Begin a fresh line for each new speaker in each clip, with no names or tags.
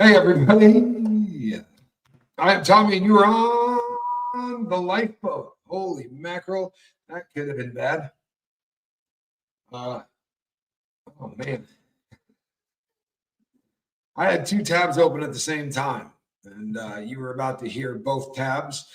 Hey, everybody. I am Tommy, and you are on the lifeboat. Holy mackerel. That could have been bad. Oh, man. I had two tabs open at the same time, and you were about to hear both tabs,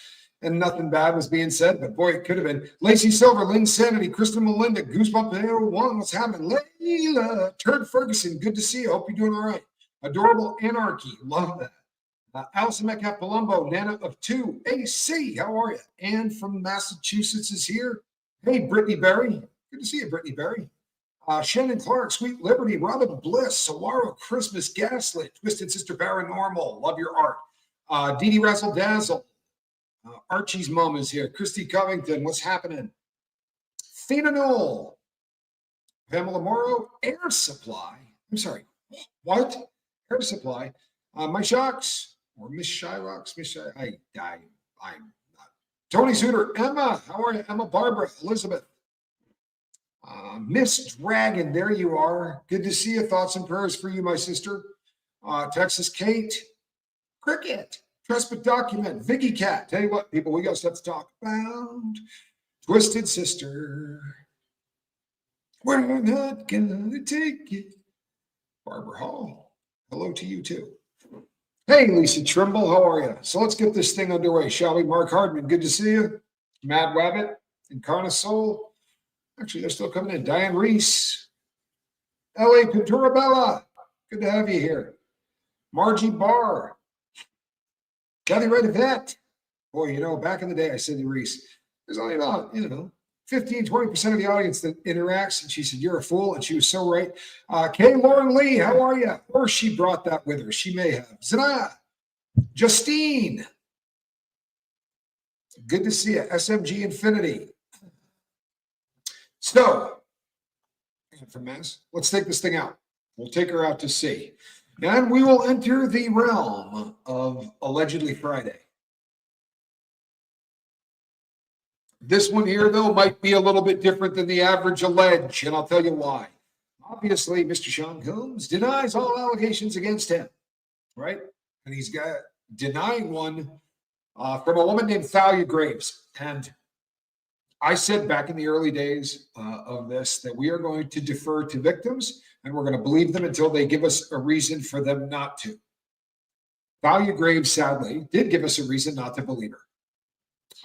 and nothing bad was being said, but boy, it could have been. Lacey Silver, Lynn Sanity, Kristen Melinda, Goosebump 1, what's happening? Layla, Turd Ferguson, good to see you. Hope you're doing all right. Adorable Anarchy, love that. Allison Metcalf Palumbo, Nana of 2, AC, how are you? Anne from Massachusetts is here. Hey, Brittany Berry, good to see you, Brittany Berry. Shannon Clark, Sweet Liberty, Robin Bliss, Saguaro Christmas, Gaslit, Twisted Sister Paranormal, love your art. Dee Dee Razzle Dazzle, Archie's mom is here. Christy Covington, what's happening? Thina Knoll, Pamela Morrow, Air Supply. I'm sorry, what? Air Supply. My Shocks, or Miss Shyrox, I'm not. Tony Suter, Emma, how are you? Emma Barbara, Elizabeth. Miss Dragon, there you are. Good to see you. Thoughts and prayers for you, my sister. Texas Kate, Cricket, Trespit Document, Vicky Cat. Tell you what, people, we got stuff to talk about. Twisted Sister, we're not gonna take it. Barbara Hall, hello to you too. Hey, Lisa Trimble, how are you? So let's get this thing underway, shall we? Mark Hardman, good to see you. Mad Wabbit, Incarna Soul. Actually, they're still coming in. Diane Reese, L.A. Pintura Bella, good to have you here. Margie Barr, Kathy Red Vet. Boy, you know, back in the day, I said to Reese, there's only about, 15, 20% of the audience that interacts. And she said, you're a fool. And she was so right. Kay Lauren Lee, how are you? Or she brought that with her. She may have. Zana, Justine, good to see you. SMG Infinity. So, from Mass, let's take this thing out. We'll take her out to sea. And we will enter the realm of Allegedly Friday. This one here, though, might be a little bit different than the average allege, and I'll tell you why. Obviously, Mr. Sean Combs denies all allegations against him, right? And he's got denying one from a woman named Thalia Graves. And I said back in the early days of this that we are going to defer to victims, and we're going to believe them until they give us a reason for them not to. Thalia Graves, sadly, did give us a reason not to believe her.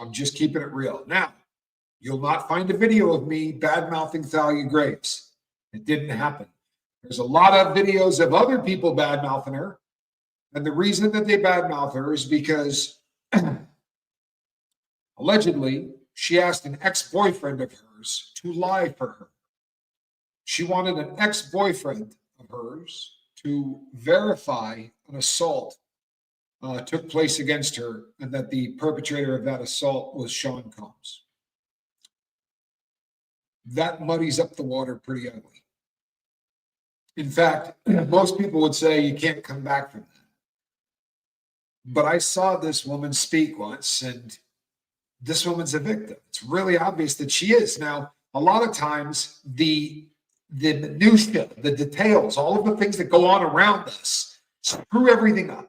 I'm just keeping it real. Now, you'll not find a video of me bad-mouthing Thalia Graves. It didn't happen. There's a lot of videos of other people bad-mouthing her. And the reason that they bad-mouth her is because allegedly, she asked an ex-boyfriend of hers to lie for her. She wanted an ex-boyfriend of hers to verify an assault took place against her, and that the perpetrator of that assault was Sean Combs. That muddies up the water pretty ugly. In fact, most people would say you can't come back from that. But I saw this woman speak once, and this woman's a victim. It's really obvious that she is. Now, a lot of times, the minutiae, the details, all of the things that go on around us screw everything up.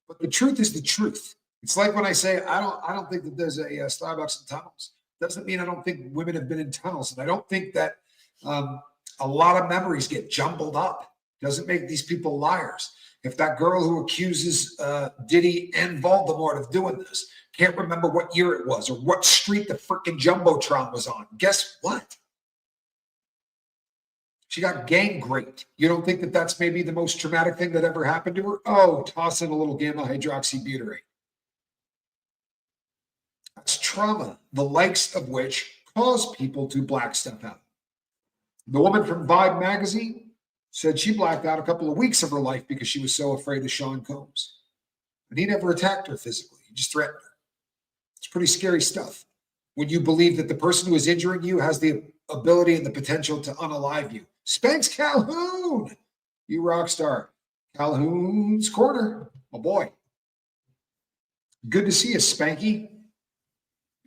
But the truth is the truth. It's like when I say I don't think that there's a Starbucks in tunnels. Doesn't mean I don't think women have been in tunnels, and I don't think that a lot of memories get jumbled up. Doesn't make these people liars. If that girl who accuses Diddy and Voldemort of doing this can't remember what year it was or what street the freaking Jumbotron was on, guess what? She got gang raped. You don't think that that's maybe the most traumatic thing that ever happened to her? Oh, toss in a little gamma hydroxybutyrate. That's trauma, the likes of which cause people to black stuff out. The woman from Vibe magazine said she blacked out a couple of weeks of her life because she was so afraid of Sean Combs. And he never attacked her physically. He just threatened her. It's pretty scary stuff when you believe that the person who is injuring you has the ability and the potential to unalive you. Spanx Calhoun, you rock star. Calhoun's Corner, my boy. Good to see you, Spanky.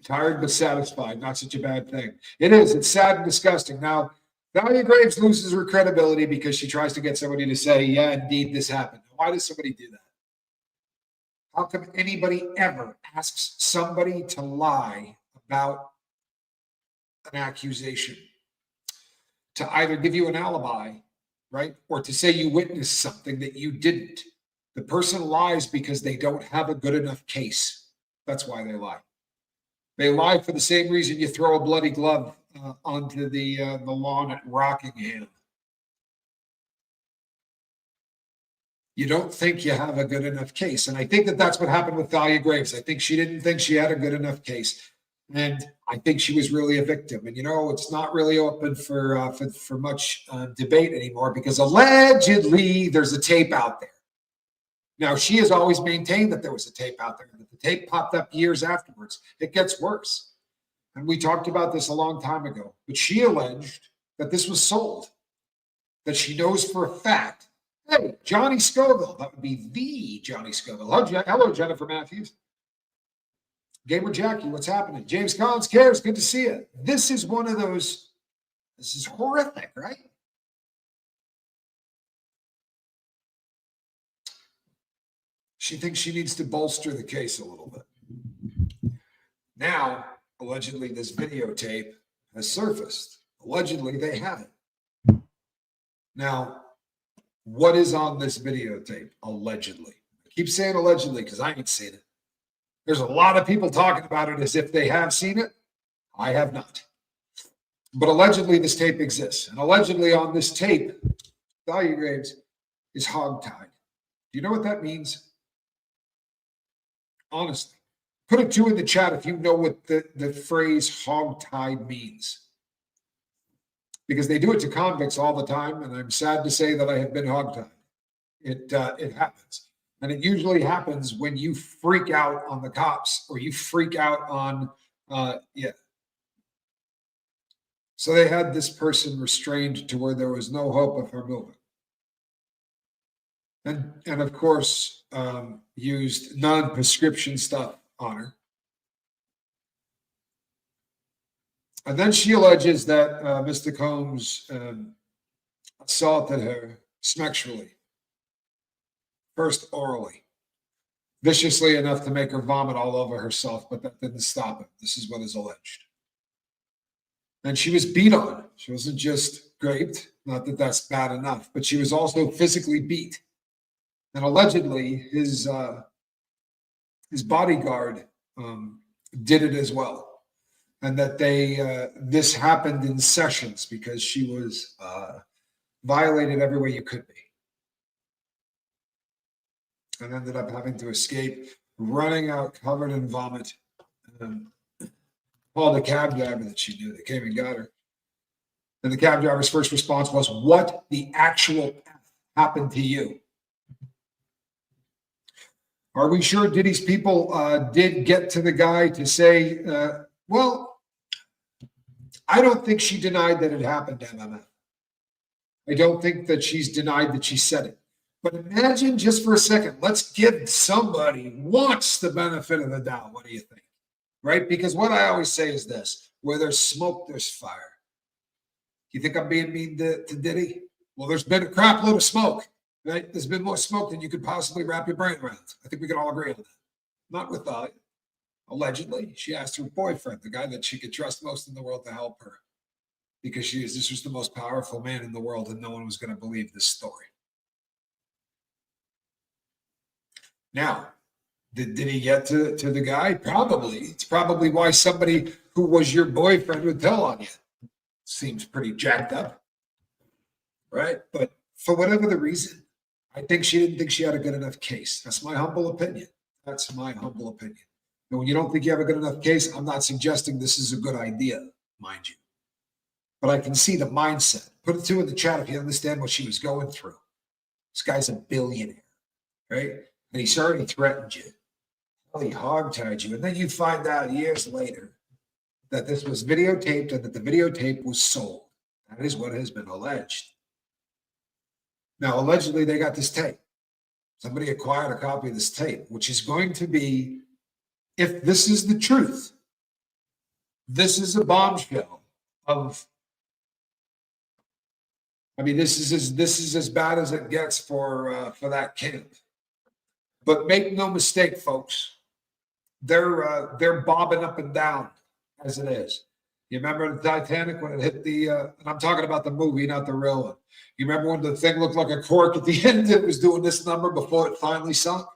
Tired but satisfied, not such a bad thing. It is, it's sad and disgusting. Now, Thalia Graves loses her credibility because she tries to get somebody to say, yeah, indeed, this happened. Why does somebody do that? How come anybody ever asks somebody to lie about an accusation? To either give you an alibi, right? Or to say you witnessed something that you didn't. The person lies because they don't have a good enough case. That's why they lie. They lie for the same reason you throw a bloody glove onto the lawn at Rockingham. You don't think you have a good enough case. And I think that that's what happened with Thalia Graves. I think she didn't think she had a good enough case. And I think she was really a victim. And, it's not really open for much debate anymore because allegedly there's a tape out there. Now, she has always maintained that there was a tape out there, that the tape popped up years afterwards. It gets worse. And we talked about this a long time ago. But she alleged that this was sold, that she knows for a fact. Hey, Johnny Scoville. That would be the Johnny Scoville. Hello, Jennifer Matthews. Gamer Jackie, what's happening? James Collins cares. Good to see you. This is one of those. This is horrific, right? She thinks she needs to bolster the case a little bit. Now, allegedly, this videotape has surfaced. Allegedly, they have it. Now, what is on this videotape? Allegedly. I keep saying allegedly because I ain't seen it. There's a lot of people talking about it as if they have seen it. I have not. But allegedly, this tape exists. And allegedly, on this tape, Thalia Graves is hogtied. Do you know what that means? Honestly, put a 2 in the chat if you know what the phrase hogtied means. Because they do it to convicts all the time, and I'm sad to say that I have been hogtied. It happens. And it usually happens when you freak out on the cops or you freak out on, So they had this person restrained to where there was no hope of her moving. And of course, used non-prescription stuff on her. And then she alleges that Mr. Combs assaulted her sexually, first orally, viciously enough to make her vomit all over herself, but that didn't stop him. This is what is alleged. And she was beat on. She wasn't just raped, not that that's bad enough, but she was also physically beat. And allegedly, his bodyguard did it as well, and that this happened in sessions because she was violated every way you could be, and ended up having to escape, running out covered in vomit. Called the cab driver that she knew that came and got her. And the cab driver's first response was, "What the actual F happened to you?" Are we sure Diddy's people did get to the guy to say, well, I don't think she denied that it happened to MMF. I don't think that she's denied that she said it. But imagine just for a second, let's give somebody once the benefit of the doubt. What do you think? Right? Because what I always say is this: where there's smoke, there's fire. You think I'm being mean to Diddy? Well, there's been a crap load of smoke. Right? There's been more smoke than you could possibly wrap your brain around. I think we can all agree on that. Not with Thalia. Allegedly, she asked her boyfriend, the guy that she could trust most in the world, to help her, because this was the most powerful man in the world, and no one was going to believe this story. Now, did he get to the guy? Probably. It's probably why somebody who was your boyfriend would tell on you. Seems pretty jacked up, right? But for whatever the reason, I think she didn't think she had a good enough case. That's my humble opinion. That's my humble opinion. And when you don't think you have a good enough case, I'm not suggesting this is a good idea, mind you. But I can see the mindset. Put a 2 in the chat if you understand what she was going through. This guy's a billionaire, right? And he's already threatened you. Well, he hogtied you. And then you find out years later that this was videotaped and that the videotape was sold. That is what has been alleged. Now, allegedly, they got this tape. Somebody acquired a copy of this tape, which is going to be, if this is the truth, this is a bombshell of, this is as bad as it gets for that camp. But make no mistake, folks, they're bobbing up and down as it is. You remember the Titanic when it hit the, and I'm talking about the movie, not the real one. You remember when the thing looked like a cork at the end? It was doing this number before it finally sunk.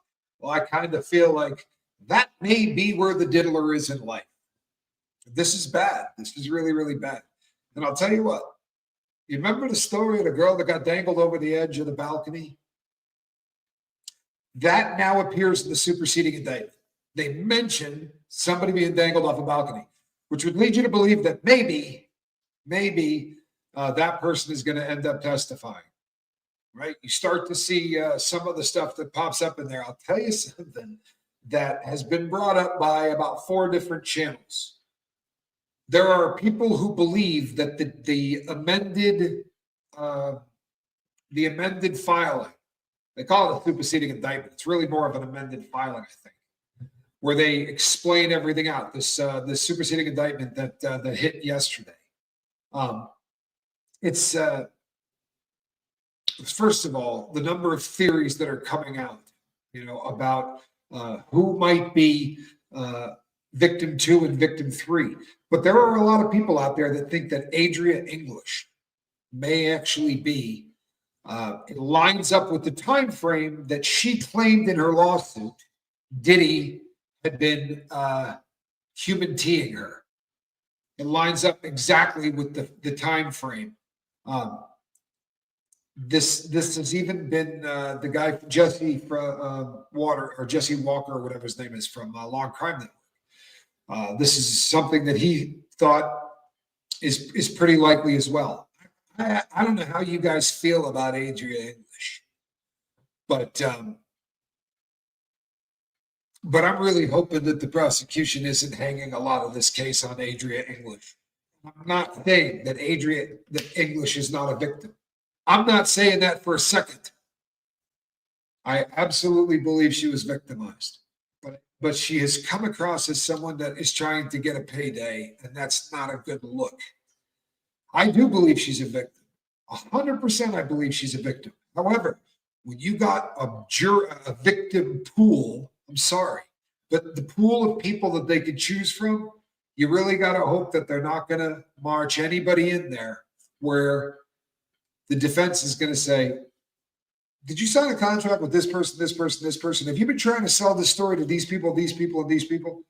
Well, I kind of feel like that may be where the diddler is in life. This is bad. This is really, really bad. And I'll tell you what, you remember the story of the girl that got dangled over the edge of the balcony? That now appears in the superseding indictment. They mention somebody being dangled off a balcony, which would lead you to believe that maybe that person is going to end up testifying, right? You start to see some of the stuff that pops up in there. I'll tell you something that has been brought up by about 4 different channels. There are people who believe that the amended filing, they call it a superseding indictment. It's really more of an amended filing, I think, where they explain everything out. This superseding indictment that hit yesterday. It's first of all, the number of theories that are coming out, about who might be victim 2 and victim 3. But there are a lot of people out there that think that Adria English may actually be, it lines up with the time frame that she claimed in her lawsuit Diddy had been human teeing her. It lines up exactly with the time frame. This has even been the guy Jesse Jesse Walker, or whatever his name is, from Long Crime Network. This is something that he thought is pretty likely as well. I don't know how you guys feel about Adria English, but I'm really hoping that the prosecution isn't hanging a lot of this case on Adria English. I'm not saying that English is not a victim. I'm not saying that for a second. I absolutely believe she was victimized, but she has come across as someone that is trying to get a payday, and that's not a good look. I do believe she's a victim. 100% I believe she's a victim. However, when you got a victim pool, I'm sorry, but the pool of people that they could choose from, you really got to hope that they're not going to march anybody in there where the defense is going to say, did you sign a contract with this person, this person, this person? Have you been trying to sell this story to these people, these people, and these people?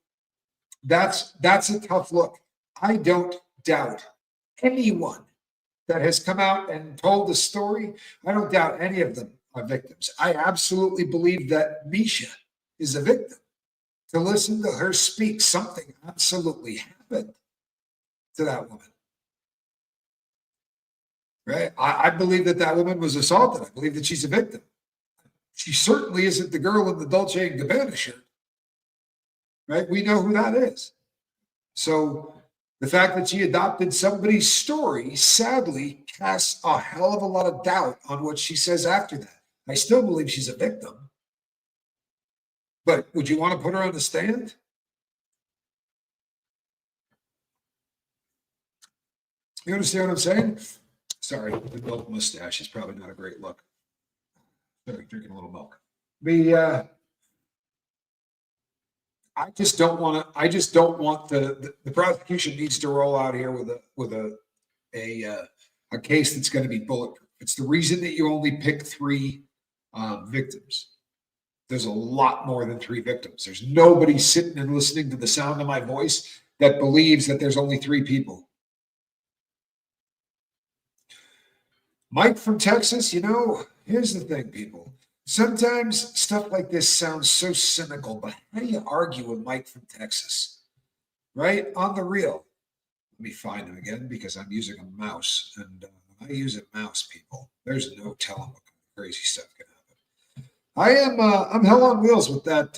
That's a tough look. I don't doubt anyone that has come out and told the story. I don't doubt any of them are victims. I absolutely believe that Misha is a victim. To listen to her speak, something absolutely happened to that woman. Right? I believe that woman was assaulted. I believe that she's a victim. She certainly isn't the girl in the Dolce & Gabbana shirt. Right? We know who that is. So the fact that she adopted somebody's story, sadly, casts a hell of a lot of doubt on what she says after that. I still believe she's a victim. But would you want to put her on the stand? You understand what I'm saying? Sorry, the milk mustache is probably not a great look. Sorry, drinking a little milk. I just don't want the prosecution needs to roll out here with a case that's going to be bulletproof. It's the reason that you only pick 3 victims. There's a lot more than 3 victims. There's nobody sitting and listening to the sound of my voice that believes that there's only 3 people. Mike from Texas, here's the thing, people. Sometimes stuff like this sounds so cynical, but how do you argue with Mike from Texas? Right? On the real. Let me find him again because I'm using a mouse. And when I use a mouse, people, there's no telling what kind of crazy stuff can happen. I'm hell on wheels with that.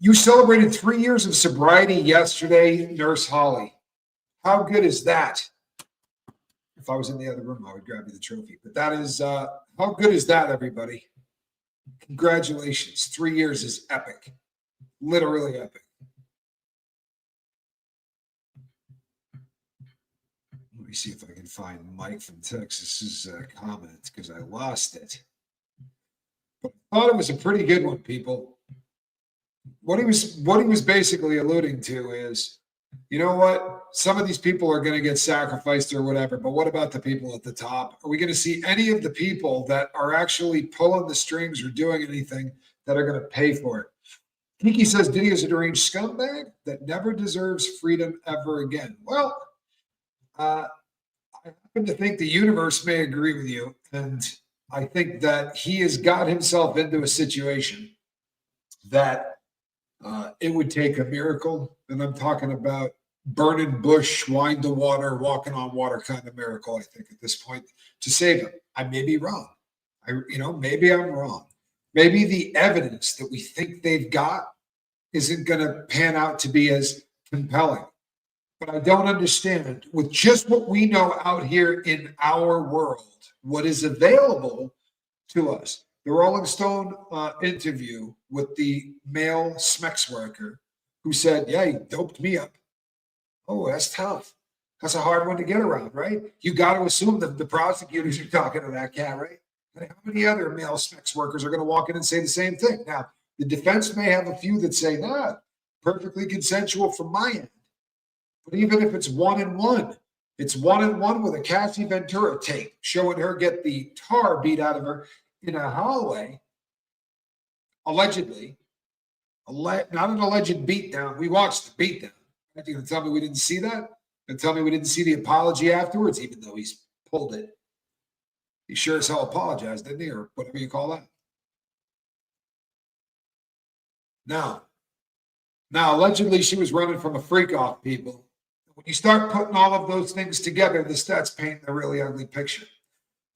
You celebrated 3 years of sobriety yesterday, Nurse Holly. How good is that? If I was in the other room, I would grab you the trophy. But that is, how good is that, everybody? Congratulations. 3 years is epic. Literally epic. Let me see if I can find Mike from Texas's comment because I lost it. I thought it was a pretty good one, people. What he was basically alluding to is, you know what? Some of these people are going to get sacrificed or whatever, but what about the people at the top? Are we going to see any of the people that are actually pulling the strings or doing anything that are going to pay for it? Kiki says Diddy is a deranged scumbag that never deserves freedom ever again. Well, I happen to think the universe may agree with you, and I think that he has got himself into a situation that it would take a miracle, and I'm talking about burning bush, wine to water, walking on water kind of miracle. I think at this point to save him. I may be wrong. Maybe I'm wrong. Maybe the evidence that we think they've got isn't going to pan out to be as compelling. But I don't understand with just what we know out here in our world, what is available to us. The Rolling Stone interview with the male Smex worker who said, yeah, he doped me up. Oh, that's tough. That's a hard one to get around, right? You got to assume that the prosecutors are talking to that cat, right? And how many other male Smex workers are going to walk in and say the same thing? Now, the defense may have a few that say, nah, perfectly consensual from my end. But even if it's 1-1, it's 1-1 with a Cassie Ventura tape showing her get the tar beat out of her in a hallway, allegedly. Not an alleged beatdown. We watched the beatdown. You're going to tell me we didn't see that? And tell me we didn't see the apology afterwards, even though he's pulled it. He sure as hell apologized, didn't he? Or whatever you call that. Now, allegedly, she was running from a freak off, people. When you start putting all of those things together, the stats paint a really ugly picture.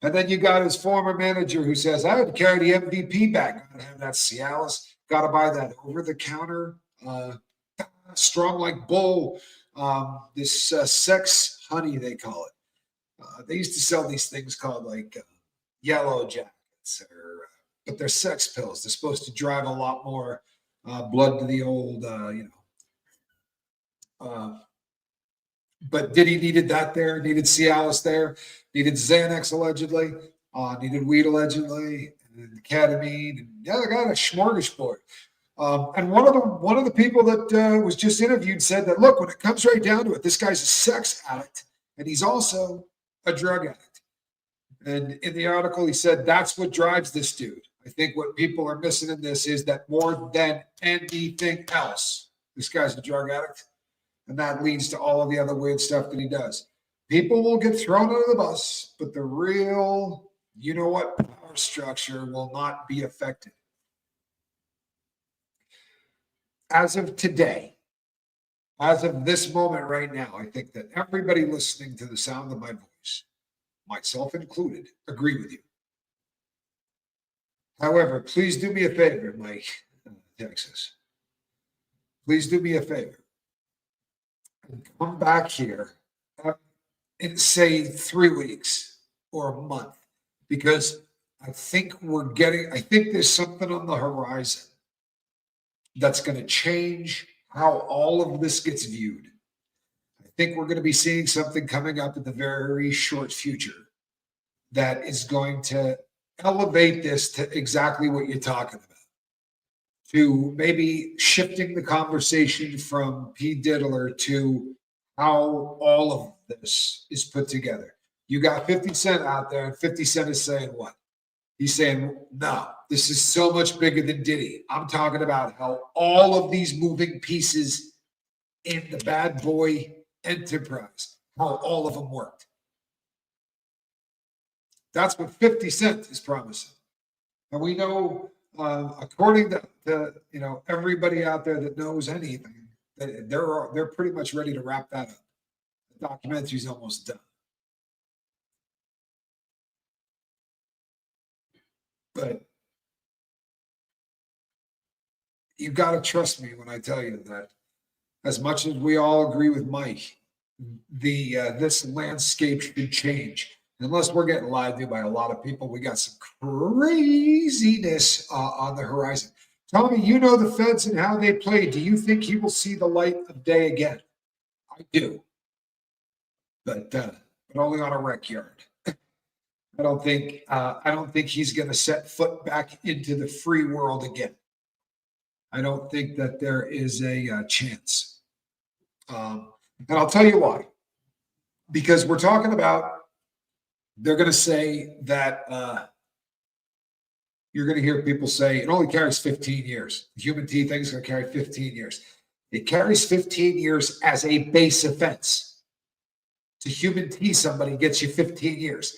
And then you got his former manager who says, I would carry the MVP back. Gotta have that Cialis. Got to buy that over-the-counter, strong like bull, this sex honey, they call it. They used to sell these things called like yellow jackets, but they're sex pills. They're supposed to drive a lot more blood to the old, but Diddy needed that there, needed Cialis there, needed Xanax allegedly, needed weed allegedly, and ketamine, and yeah, they got a smorgasbord. And one of the people that was just interviewed said that, look, when it comes right down to it, this guy's a sex addict, and he's also a drug addict. And in the article, he said that's what drives this dude. I think what people are missing in this is that more than anything else, this guy's a drug addict. And that leads to all of the other weird stuff that he does. People will get thrown under the bus, but the real, you know what, power structure will not be affected. As of today, as of this moment right now, I think that everybody listening to the sound of my voice, myself included, agree with you. However, please do me a favor, Mike, Texas. Please do me a favor. And come back here in, say, 3 weeks or a month, because I think there's something on the horizon that's going to change how all of this gets viewed. I think we're going to be seeing something coming up in the very short future that is going to elevate this to exactly what you're talking about, to maybe shifting the conversation from P. Diddler to how all of this is put together. You got 50 Cent out there, and 50 Cent is saying what? He's saying, no, this is so much bigger than Diddy. I'm talking about how all of these moving pieces in the bad boy enterprise, how all of them worked. That's what 50 Cent is promising. And we know, according to everybody out there that knows anything, that they're pretty much ready to wrap that up. The documentary's almost done. But you got to trust me when I tell you that as much as we all agree with Mike, this landscape should change. Unless we're getting lied to by a lot of people, we got some craziness on the horizon. Tommy, you know the feds and how they play. Do you think he will see the light of day again? I do. But only on a rec yard. I don't think he's going to set foot back into the free world again. I don't think that there is a chance. And I'll tell you why. Because we're talking about, they're going to say that you're going to hear people say it only carries 15 years. The human T thing is going to carry 15 years. It carries 15 years as a base offense. To human T somebody gets you 15 years.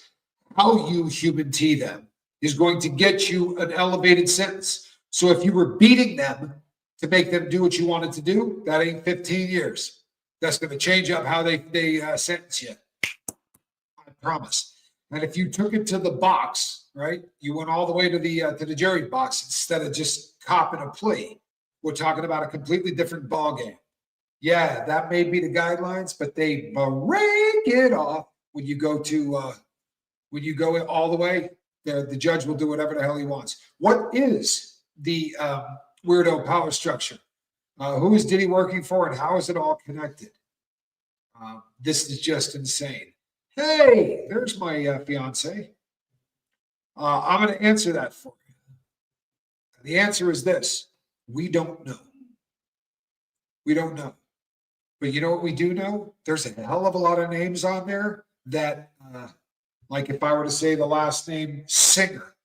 How you human T them is going to get you an elevated sentence. So if you were beating them to make them do what you wanted to do, that ain't 15 years. That's going to change up how they sentence you. I promise. And if you took it to the box, right, you went all the way to the jury box instead of just copping a plea. We're talking about a completely different ballgame. Yeah, that may be the guidelines, but they break it off when you go to when you go all the way. The judge will do whatever the hell he wants. What is the weirdo power structure? Who is Diddy working for, and how is it all connected? This is just insane. Hey, there's my fiance. I'm going to answer that for you. The answer is this. We don't know. We don't know. But you know what we do know? There's a hell of a lot of names on there that, like if I were to say the last name Singer,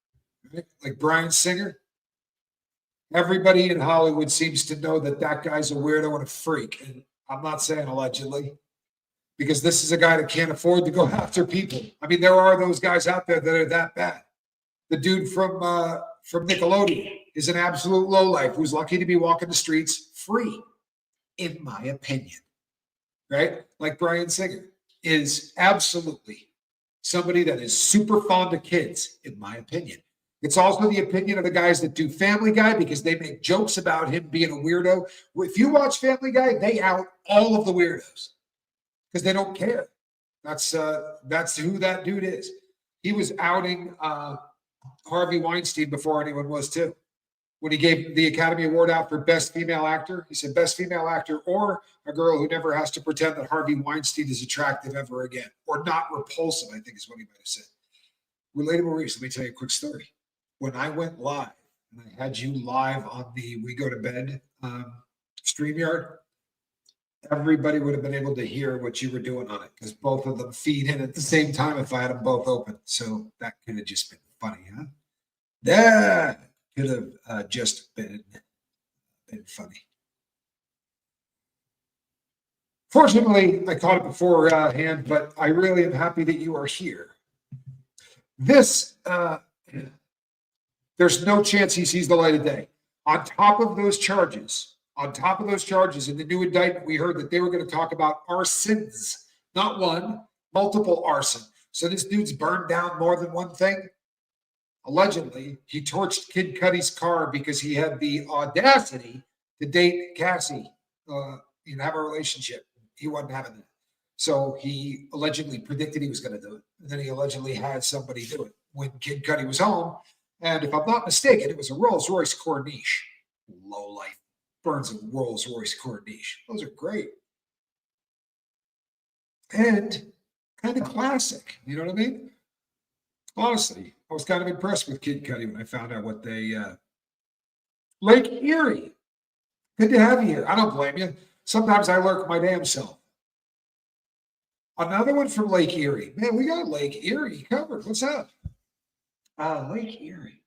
right? Like Brian Singer, everybody in Hollywood seems to know that that guy's a weirdo and a freak. And I'm not saying allegedly, because this is a guy that can't afford to go after people. I mean, there are those guys out there that are that bad. The dude from Nickelodeon is an absolute lowlife who's lucky to be walking the streets free, in my opinion, right? Like Brian Singer is absolutely somebody that is super fond of kids, in my opinion. It's also the opinion of the guys that do Family Guy because they make jokes about him being a weirdo. If you watch Family Guy, they out all of the weirdos because they don't care. That's who that dude is. He was outing Harvey Weinstein before anyone was too. When he gave the Academy Award out for Best Female Actor, he said Best Female Actor or a girl who never has to pretend that Harvey Weinstein is attractive ever again, or not repulsive, I think is what he might have said. Relatable Reese, let me tell you a quick story. When I went live, and I had you live on the We Go to Bed StreamYard, everybody would have been able to hear what you were doing on it because both of them feed in at the same time if I had them both open. So that could have just been funny, huh? That could have just been funny. Fortunately, I caught it beforehand, but I really am happy that you are here. This, there's no chance he sees the light of day. On top of those charges, in the new indictment, we heard that they were going to talk about arsons, not one, multiple arson. So this dude's burned down more than one thing. Allegedly, he torched Kid Cudi's car because he had the audacity to date Cassie and have a relationship. He wasn't having that. So he allegedly predicted he was going to do it. And then he allegedly had somebody do it when Kid Cudi was home. And if I'm not mistaken, it was a Rolls Royce Corniche. Low life burns a Rolls Royce Corniche. Those are great. And kind of classic. You know what I mean? Honestly, I was kind of impressed with Kid Cudi when I found out what they Lake Erie. Good to have you here. I don't blame you. Sometimes I lurk my damn self. Another one from Lake Erie. Man, we got Lake Erie covered. What's up? Lake Erie.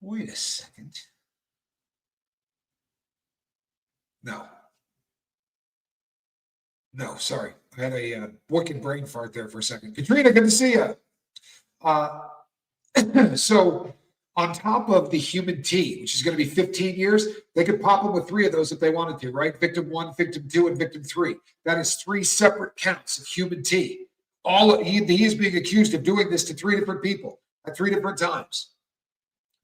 Wait a second. No, sorry. I had a wicked brain fart there for a second. Katrina, good to see you. So on top of the human T, which is going to be 15 years, they could pop them with 3 of those if they wanted to, right? Victim 1, victim 2, and victim 3. That is 3 separate counts of human T. He is being accused of doing this to 3 different people at 3 different times.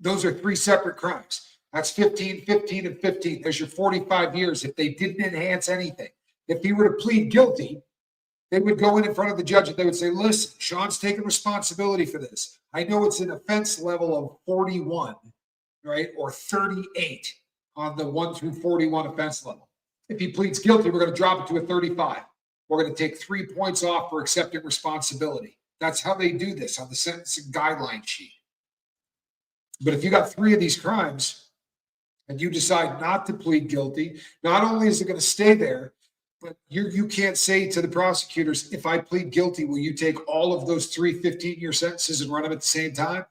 Those are 3 separate crimes. That's 15, 15, and 15. There's your 45 years if they didn't enhance anything. If he were to plead guilty, they would go in front of the judge and they would say, listen, Sean's taking responsibility for this. I know it's an offense level of 41, right, or 38 on the 1 through 41 offense level. If he pleads guilty, we're going to drop it to a 35. we're going to take 3 points off for accepting responsibility. That's how they do this on the sentencing guideline sheet. But if you got 3 of these crimes and you decide not to plead guilty, not only is it going to stay there, but you can't say to the prosecutors, if I plead guilty, will you take all of those 3 15-year sentences and run them at the same time?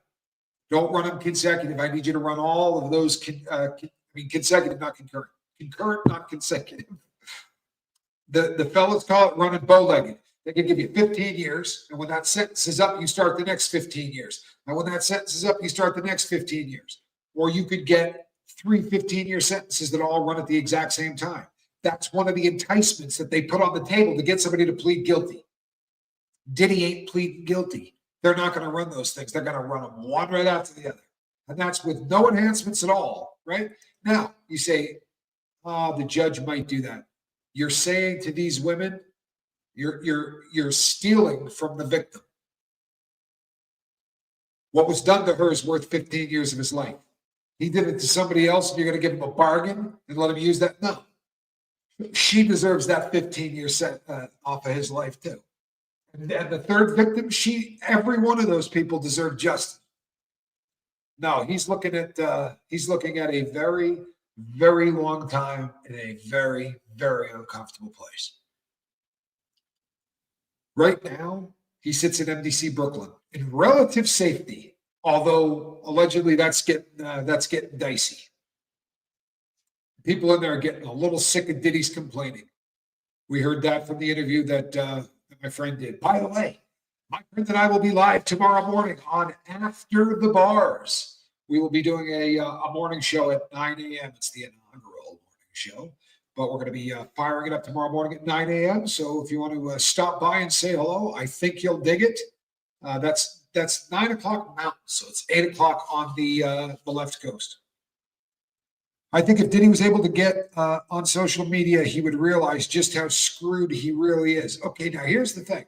Don't run them consecutive. I need you to run all of those, consecutive, not concurrent. Concurrent, not consecutive. The fellas call it running bow-legged. They can give you 15 years, and when that sentence is up, you start the next 15 years. And when that sentence is up, you start the next 15 years. Or you could get 3 15-year sentences that all run at the exact same time. That's one of the enticements that they put on the table to get somebody to plead guilty. Diddy ain't pleading guilty. They're not going to run those things. They're going to run them one right after the other. And that's with no enhancements at all, right? Now, you say, the judge might do that. You're saying to these women, you're stealing from the victim. What was done to her is worth 15 years of his life. He did it to somebody else, and you're going to give him a bargain and let him use that? No. She deserves that 15-year set off of his life too. And the third victim, every one of those people deserve justice. No, he's looking at a very, very long time in a very, very uncomfortable place. Right now, he sits in MDC Brooklyn in relative safety, although allegedly that's getting dicey. People in there are getting a little sick of Diddy's complaining. We heard that from the interview that my friend did. By the way, my friend and I will be live tomorrow morning on After the Bars. We will be doing a morning show at 9 a.m. It's the inaugural morning show, but we're going to be firing it up tomorrow morning at 9 a.m. So if you want to stop by and say hello, I think you'll dig it. That's 9 o'clock Mountain, so it's 8 o'clock on the left coast. I think if Diddy was able to get on social media, he would realize just how screwed he really is. Okay, now here's the thing.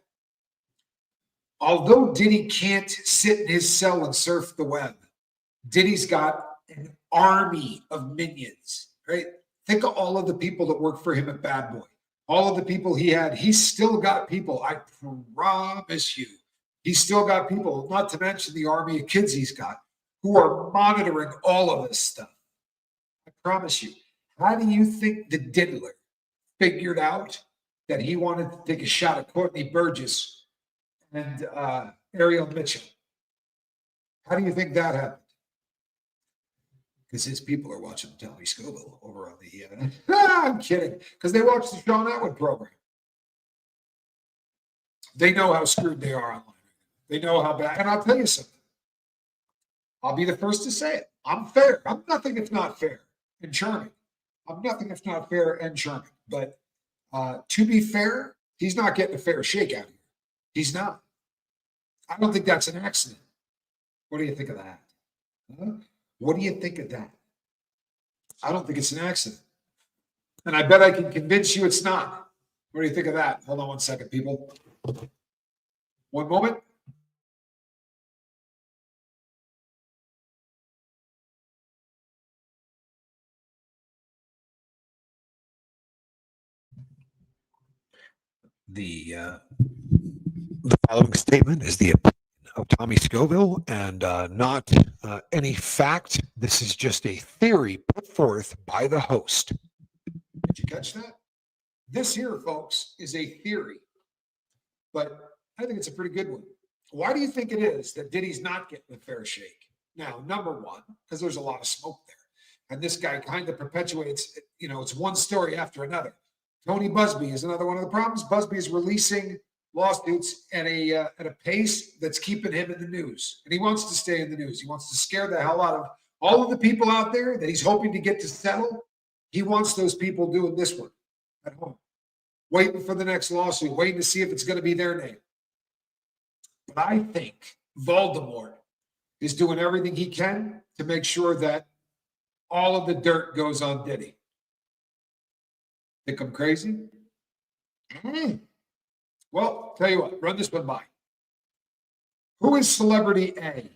Although Diddy can't sit in his cell and surf the web, Diddy's got an army of minions, right? Think of all of the people that work for him at Bad Boy. All of the people he had. He's still got people, I promise you. He's still got people, not to mention the army of kids he's got, who are monitoring all of this stuff. I promise you. How do you think the diddler figured out that he wanted to take a shot at Courtney Burgess and Ariel Mitchell? How do you think that happened? Because his people are watching Tommy Scoville over on the I'm kidding. Because they watch the Sean Atwood program. They know how screwed they are online. They know how bad. And I'll tell you something. I'll be the first to say it. I'm fair. I'm nothing if not fair and charming. I'm nothing if not fair and charming. But to be fair, he's not getting a fair shake out here. He's not. I don't think that's an accident. What do you think of that? Huh? What do you think of that? I don't think it's an accident. And I bet I can convince you it's not. What do you think of that? Hold on one second, people. One moment. The following statement is the opinion of Tommy Scoville and not any fact. This is just a theory put forth by the host. Did you catch that? This here, folks, is a theory, but I think it's a pretty good one. Why do you think it is that Diddy's not getting a fair shake? Now, number one, because there's a lot of smoke there. And this guy kind of perpetuates, it's one story after another. Tony Busby is another one of the problems. Busby is releasing lawsuits at a pace that's keeping him in the news. And he wants to stay in the news. He wants to scare the hell out of all of the people out there that he's hoping to get to settle. He wants those people doing this one at home, waiting for the next lawsuit, waiting to see if it's going to be their name. But I think Voldemort is doing everything he can to make sure that all of the dirt goes on Diddy. Think I'm crazy? Well, tell you what, run this one by. Who is Celebrity A?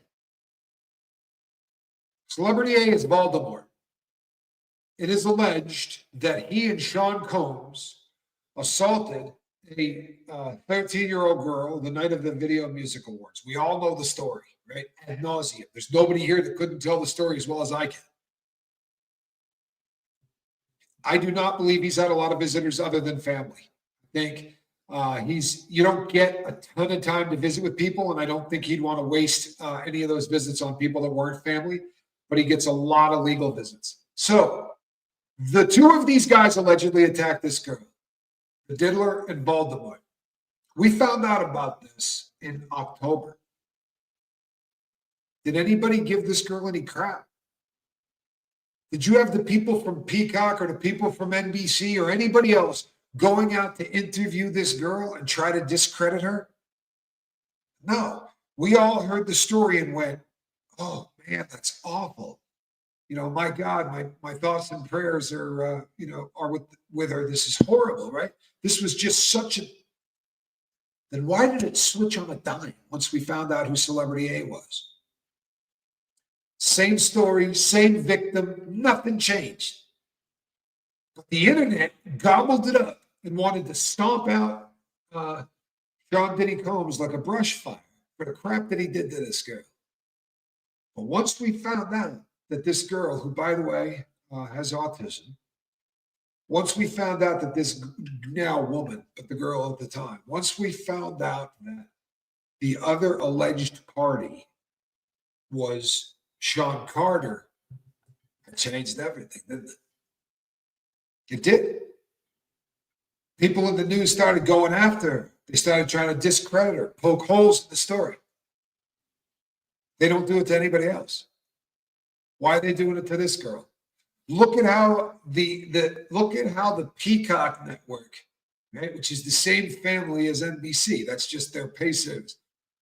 Celebrity A is Voldemort. It is alleged that he and Sean Combs assaulted a 13-year-old girl the night of the Video Music Awards. We all know the story, right? Ad nauseum. There's nobody here that couldn't tell the story as well as I can. I do not believe he's had a lot of visitors other than family. I think you don't get a ton of time to visit with people, and I don't think he'd want to waste any of those visits on people that weren't family, but he gets a lot of legal visits. So the two of these guys allegedly attacked this girl, the Diddler and Voldemort. We found out about this in October. Did anybody give this girl any crap? Did you have the people from Peacock or the people from NBC or anybody else going out to interview this girl and try to discredit her? No. We all heard the story and went, oh, man, that's awful. You know, my God, my thoughts and prayers are, are with her. This is horrible, right? This was just such a... Then why did it switch on a dime once we found out who Celebrity A was? Same story, same victim, nothing changed. But the internet gobbled it up and wanted to stomp out John Diddy Combs like a brush fire for the crap that he did to this girl. But once we found out that this girl, who, by the way, has autism, once we found out that this now woman, but the girl at the time, once we found out that the other alleged party was Sean Carter, it changed everything, didn't it? It did. People in the news started going after her. They started trying to discredit her, poke holes in the story. They don't do it to anybody else. Why are they doing it to this girl? Look at how the Peacock network, right, which is the same family as NBC. That's just their pay service.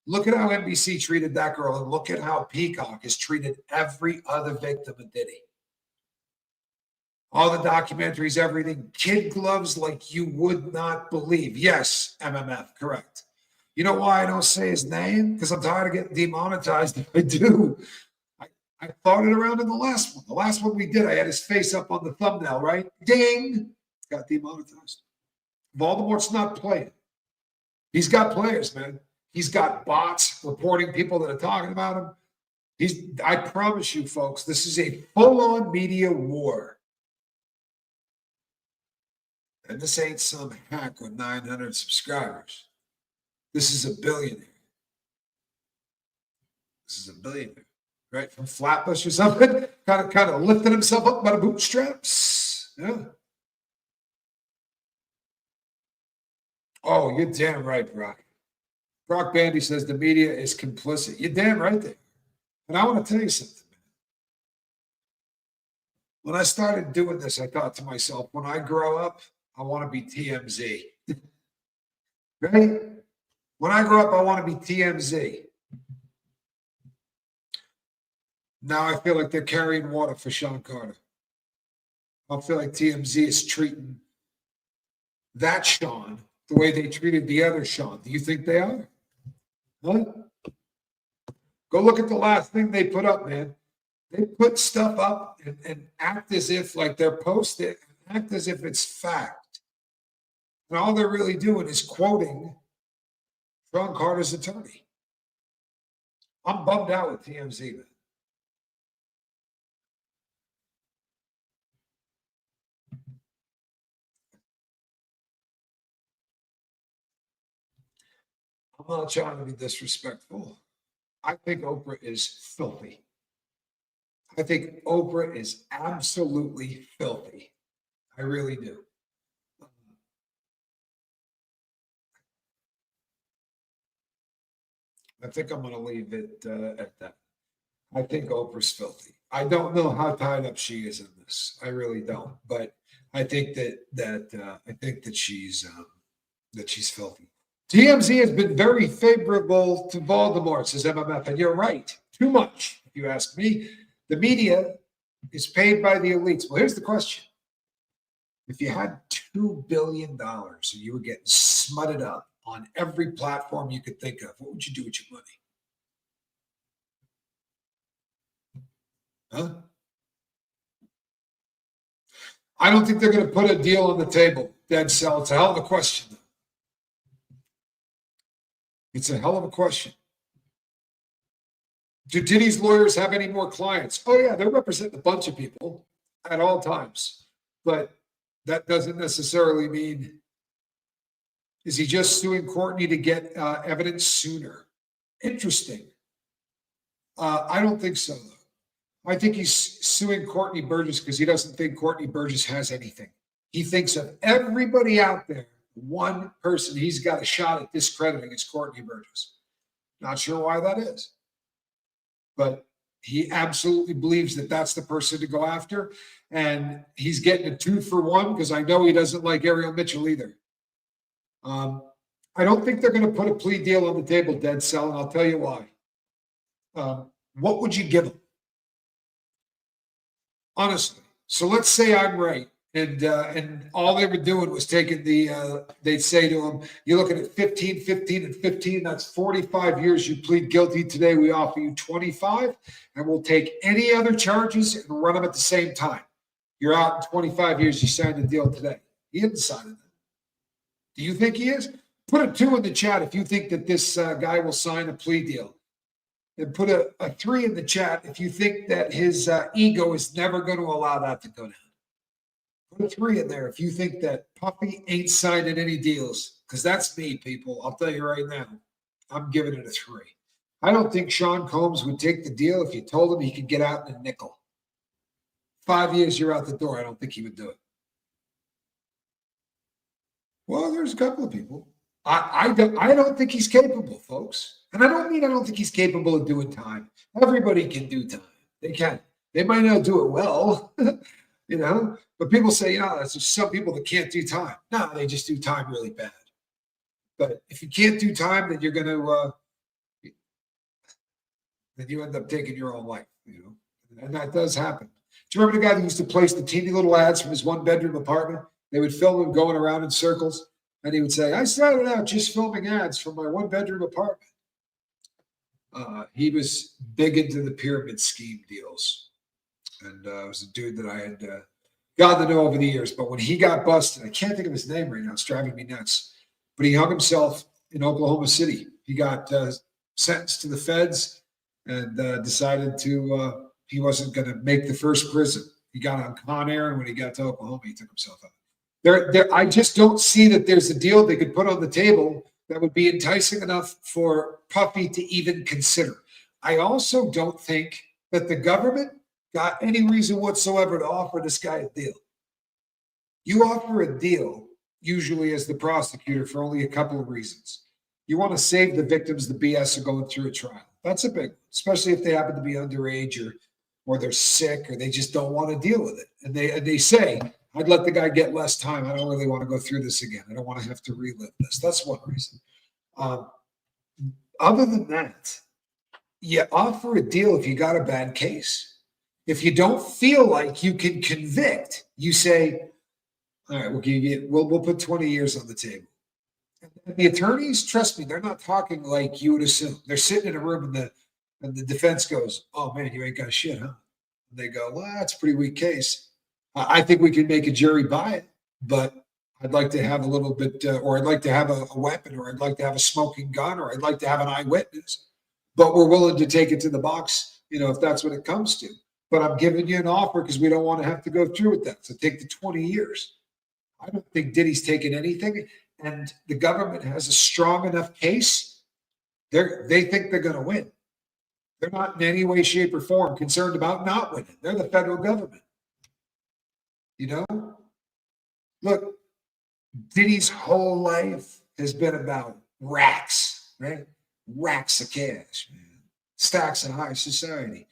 Look at how NBC treated that girl, and look at how Peacock has treated every other victim of Diddy. All the documentaries, everything, kid gloves like you would not believe. Yes, MMF, correct. You know why I don't say his name? Because I'm tired of getting demonetized if I do. I thought it around in the last one. The last one we did, I had his face up on the thumbnail, right? Ding! Got demonetized. Voldemort's not playing. He's got players, man. He's got bots reporting people that are talking about him. I promise you, folks, this is a full-on media war. And this ain't some hack with 900 subscribers. This is a billionaire. This is a billionaire, right? From Flatbush or something, kind of lifting himself up by the bootstraps. Yeah. Oh, you're damn right, Brock. Brock Bandy says the media is complicit. You're damn right there. And I want to tell you something, man. When I started doing this, I thought to myself, when I grow up, I want to be TMZ. Right? When I grow up, I want to be TMZ. Now I feel like they're carrying water for Sean Carter. I feel like TMZ is treating that Sean the way they treated the other Sean. Do you think they are? Huh? Go look at the last thing they put up, man. They put stuff up and act as if like they're posted, act as if it's fact. And all they're really doing is quoting Sean Carter's attorney. I'm bummed out with TMZ, man. I'm not trying to be disrespectful. I think Oprah is filthy. I think Oprah is absolutely filthy. I really do. I think I'm going to leave it at that. I think Oprah's filthy. I don't know how tied up she is in this. I really don't. But I think that she's filthy. TMZ has been very favorable to Voldemort, says MMF, and you're right. Too much, if you ask me. The media is paid by the elites. Well, here's the question. If you had $2 billion and you were getting smutted up on every platform you could think of, what would you do with your money? Huh? I don't think they're going to put a deal on the table. Dead cell. It's a hell of a question, though. It's a hell of a question. Do Diddy's lawyers have any more clients? Oh, yeah, they're representing a bunch of people at all times. But that doesn't necessarily mean, is he just suing Courtney to get evidence sooner? Interesting. I don't think so, though. I think he's suing Courtney Burgess because he doesn't think Courtney Burgess has anything. He thinks of everybody out there, one person he's got a shot at discrediting is Courtney Burgess. Not sure why that is. But he absolutely believes that that's the person to go after. And he's getting a 2-for-1 because I know he doesn't like Ariel Mitchell either. I don't think they're going to put a plea deal on the table, Dead Cell, and I'll tell you why. What would you give him? Honestly. So let's say I'm right. And all they were doing was taking they'd say to him, you're looking at 15, 15, and 15. That's 45 years. You plead guilty today. We offer you 25, and we'll take any other charges and run them at the same time. You're out in 25 years. You signed the deal today. He hasn't signed it. Do you think he is? Put a 2 in the chat if you think that this guy will sign a plea deal. And put a 3 in the chat if you think that his ego is never going to allow that to go down. Put a 3 in there if you think that Puffy ain't signing any deals, because that's me, people. I'll tell you right now, I'm giving it a 3. I don't think Sean Combs would take the deal if you told him he could get out in a nickel. 5 years, you're out the door. I don't think he would do it. Well, there's a couple of people. I don't think he's capable, folks. And I don't mean I don't think he's capable of doing time. Everybody can do time. They can. They might not do it well, you know. But people say, there's some people that can't do time. No, they just do time really bad. But if you can't do time, then you're going to, then you end up taking your own life, you know. And that does happen. Do you remember the guy that used to place the teeny little ads from his 1-bedroom apartment? They would film him going around in circles. And he would say, I started out just filming ads from my 1-bedroom apartment. He was big into the pyramid scheme deals. And it was a dude that I had gotten to know over the years. But when he got busted, I can't think of his name right now. It's driving me nuts. But he hung himself in Oklahoma City. He got sentenced to the feds and decided he wasn't going to make the first prison. He got on Con Air, and when he got to Oklahoma, he took himself out. I just don't see that there's a deal they could put on the table that would be enticing enough for Puffy to even consider. I also don't think that the government got any reason whatsoever to offer this guy a deal. You offer a deal, usually as the prosecutor, for only a couple of reasons. You want to save the victims the BS of going through a trial. That's a big one, especially if they happen to be underage or they're sick or they just don't want to deal with it. And they say, I'd let the guy get less time. I don't really want to go through this again. I don't want to have to relive this. That's one reason. Other than that, you offer a deal if you got a bad case. If you don't feel like you can convict, you say, all right, we'll put 20 years on the table. And the attorneys, trust me, they're not talking like you would assume. They're sitting in a room and the defense goes, oh man, you ain't got shit, huh? And they go, well, that's a pretty weak case. I think we can make a jury buy it, but I'd like to have a little bit, or I'd like to have a weapon, or I'd like to have a smoking gun, or I'd like to have an eyewitness. But we're willing to take it to the box, if that's what it comes to. But I'm giving you an offer because we don't want to have to go through with that. So take the 20 years. I don't think Diddy's taken anything, and the government has a strong enough case. They think they're going to win. They're not in any way, shape, or form concerned about not winning. They're the federal government. Look, Diddy's whole life has been about racks, right? Racks of cash, man. Stacks in high society.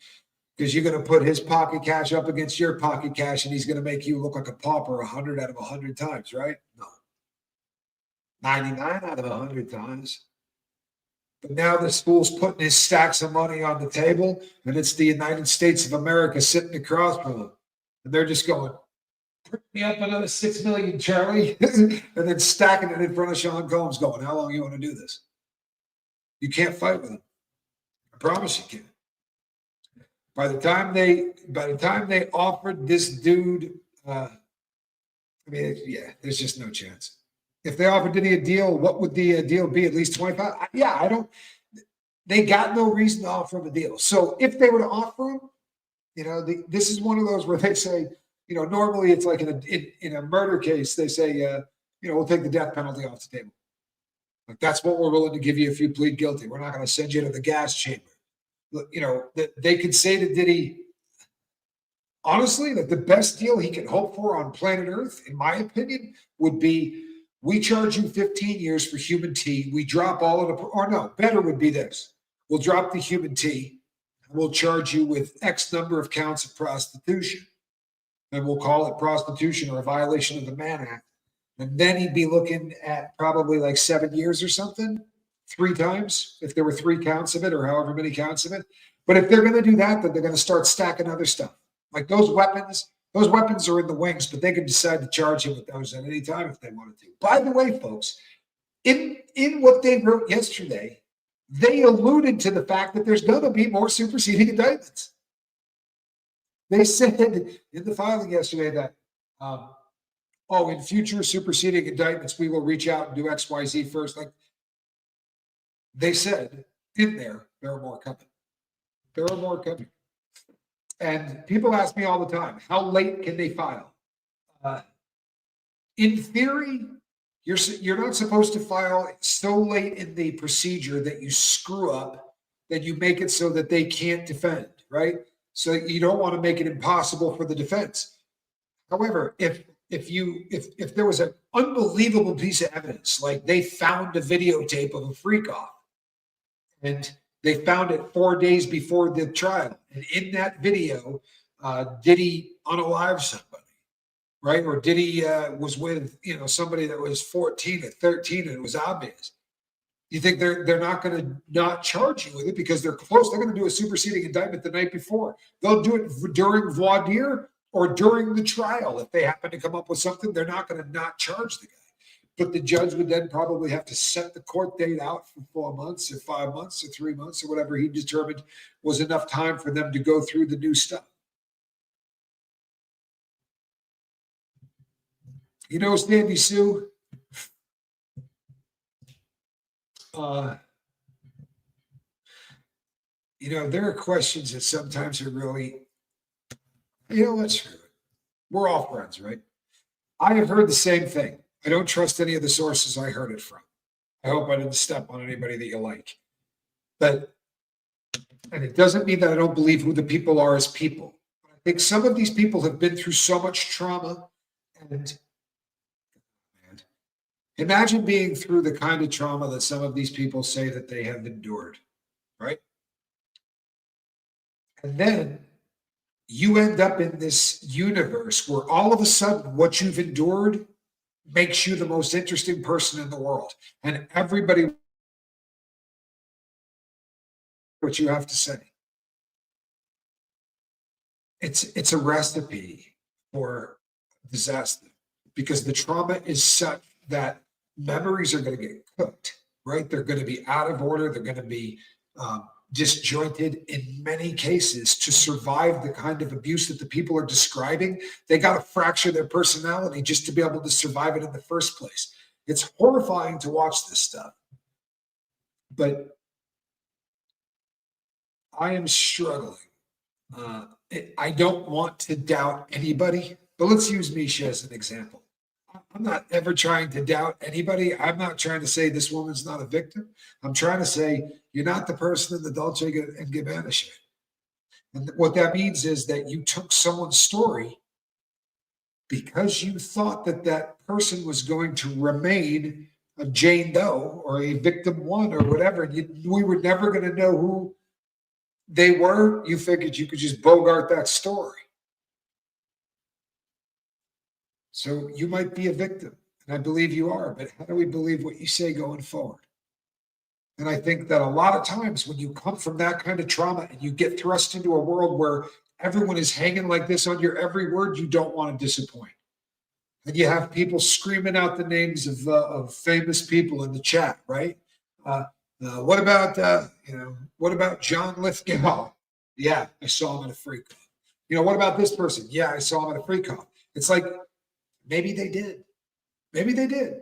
Because you're going to put his pocket cash up against your pocket cash, and he's going to make you look like a pauper 100 out of 100 times, right? No. 99 out of 100 times. But now this fool's putting his stacks of money on the table, and it's the United States of America sitting across from him. And they're just going, put me up another 6 million, Charlie, and then stacking it in front of Sean Combs going, how long you want to do this? You can't fight with him. I promise you can't. By the time they offered this dude, there's just no chance. If they offered Diddy a deal, what would the deal be? At least 25? Yeah, I don't. They got no reason to offer him a deal. So if they were to offer him, this is one of those where they say, normally it's like in a murder case, they say, we'll take the death penalty off the table. Like, that's what we're willing to give you if you plead guilty. We're not going to send you to the gas chamber. They could say to Diddy, honestly, that the best deal he could hope for on planet Earth, in my opinion, would be, we charge you 15 years for human T. We drop all of the, or no, better would be this. We'll drop the human T, and we'll charge you with X number of counts of prostitution. And we'll call it prostitution or a violation of the Mann Act. And then he'd be looking at probably like 7 years or something, 3 times, if there were 3 counts of it or however many counts of it. But if they're going to do that, then they're going to start stacking other stuff. Like those weapons are in the wings, but they can decide to charge him with those at any time if they wanted to. By the way, folks, in what they wrote yesterday, they alluded to the fact that there's going to be more superseding indictments. They said in the filing yesterday that, in future superseding indictments, we will reach out and do X, Y, Z first. Like they said in there are more coming. There are more coming. And people ask me all the time, how late can they file? In theory, you're not supposed to file so late in the procedure that you screw up, that you make it so that they can't defend, right? So you don't want to make it impossible for the defense. However, if there was an unbelievable piece of evidence, like they found a videotape of a freak off, and they found it 4 days before the trial, and in that video, Diddy unalive somebody, right? Or Diddy was with somebody that was 14 or 13, and it was obvious. You think they're not going to not charge you with it because they're close? They're going to do a superseding indictment the night before. They'll do it during voir dire or during the trial. If they happen to come up with something, they're not going to not charge the guy. But the judge would then probably have to set the court date out for 4 months or 5 months or 3 months or whatever he determined was enough time for them to go through the new stuff. Sandy Sue, there are questions that sometimes are really, let's screw it. We're all friends, right? I have heard the same thing. I don't trust any of the sources I heard it from. I hope I didn't step on anybody that you like. And it doesn't mean that I don't believe who the people are as people. I think some of these people have been through so much trauma, and imagine being through the kind of trauma that some of these people say that they have endured, right? And then you end up in this universe where all of a sudden what you've endured makes you the most interesting person in the world. And everybody, what you have to say. It's a recipe for disaster, because the trauma is such that memories are going to get cooked, right? They're going to be out of order. They're going to be disjointed in many cases. To survive the kind of abuse that the people are describing, they got to fracture their personality just to be able to survive it in the first place. It's horrifying to watch this stuff. But I am struggling. I don't want to doubt anybody, but let's use Misha as an example. I'm not ever trying to doubt anybody. I'm not trying to say this woman's not a victim. I'm trying to say you're not the person in the Dolce and Gabbana shirt. And what that means is that you took someone's story because you thought that that person was going to remain a Jane Doe or a victim one or whatever. We were never going to know who they were. You figured you could just bogart that story. So you might be a victim, and I believe you are, but how do we believe what you say going forward? And I think that a lot of times when you come from that kind of trauma and you get thrust into a world where everyone is hanging like this on your every word, you don't want to disappoint. And you have people screaming out the names of famous people in the chat, right? What about John Lithgow? Yeah, I saw him at a freak off. What about this person? Yeah, I saw him at a freak off. It's like, maybe they did. Maybe they did.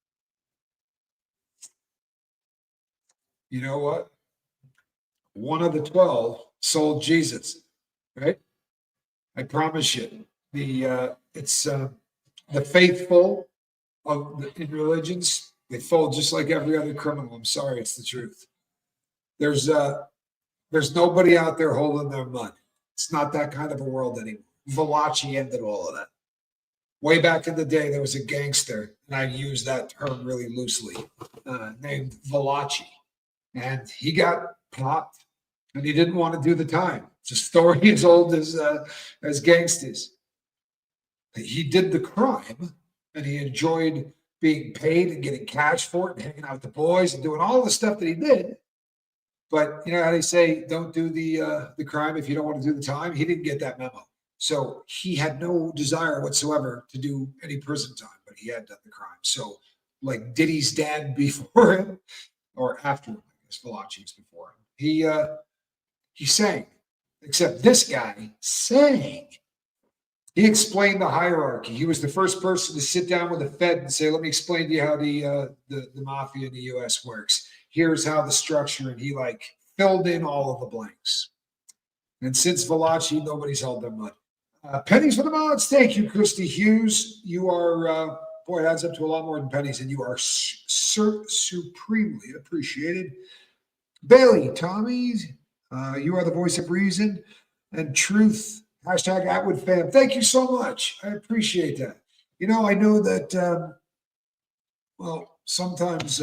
you know what? One of the 12 sold Jesus, right? I promise you. It's the faithful in religions, they fold just like every other criminal. I'm sorry, it's the truth. There's nobody out there holding their money. It's not that kind of a world anymore. Valachi ended all of that. Way back in the day, there was a gangster, and I use that term really loosely, named Valachi, and he got popped, and he didn't want to do the time. It's a story as old as gangsters. He did the crime, and he enjoyed being paid and getting cash for it, and hanging out with the boys and doing all the stuff that he did. But you know how they say, don't do the crime if you don't want to do the time? He didn't get that memo. So he had no desire whatsoever to do any prison time, but he had done the crime. So like Diddy's dad before him, or after him, I guess Valachi's before him, he sang, except this guy sang. He explained the hierarchy. He was the first person to sit down with the Fed and say, let me explain to you how the mafia in the US works. Here's how the structure, and he like filled in all of the blanks. And since Valachi, nobody's held their money. Pennies for the mods. Thank you, Christy Hughes. You are, boy, it adds up to a lot more than pennies, and you are supremely appreciated. Bailey, Tommy, you are the voice of reason and truth. Hashtag Atwood fam. Thank you so much. I appreciate that. You know, I know that, well, sometimes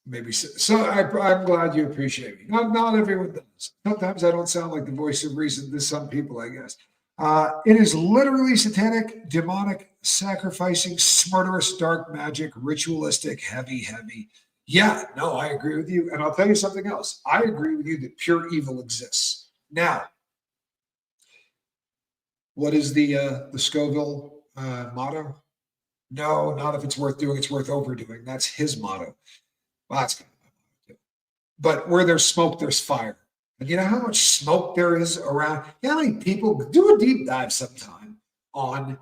maybe so. I'm glad you appreciate me. Not everyone does. Sometimes I don't sound like the voice of reason to some people, I guess. It is literally satanic, demonic, sacrificing, murderous, dark magic, ritualistic, heavy. Yeah, no, I agree with you. And I'll tell you something else. I agree with you that pure evil exists. Now, what is the Scoville motto? No, not if it's worth doing, it's worth overdoing. That's his motto. Well, that's kind of my motto too. But where there's smoke, there's fire. And you know how much smoke there is around? You know how many people do a deep dive sometime on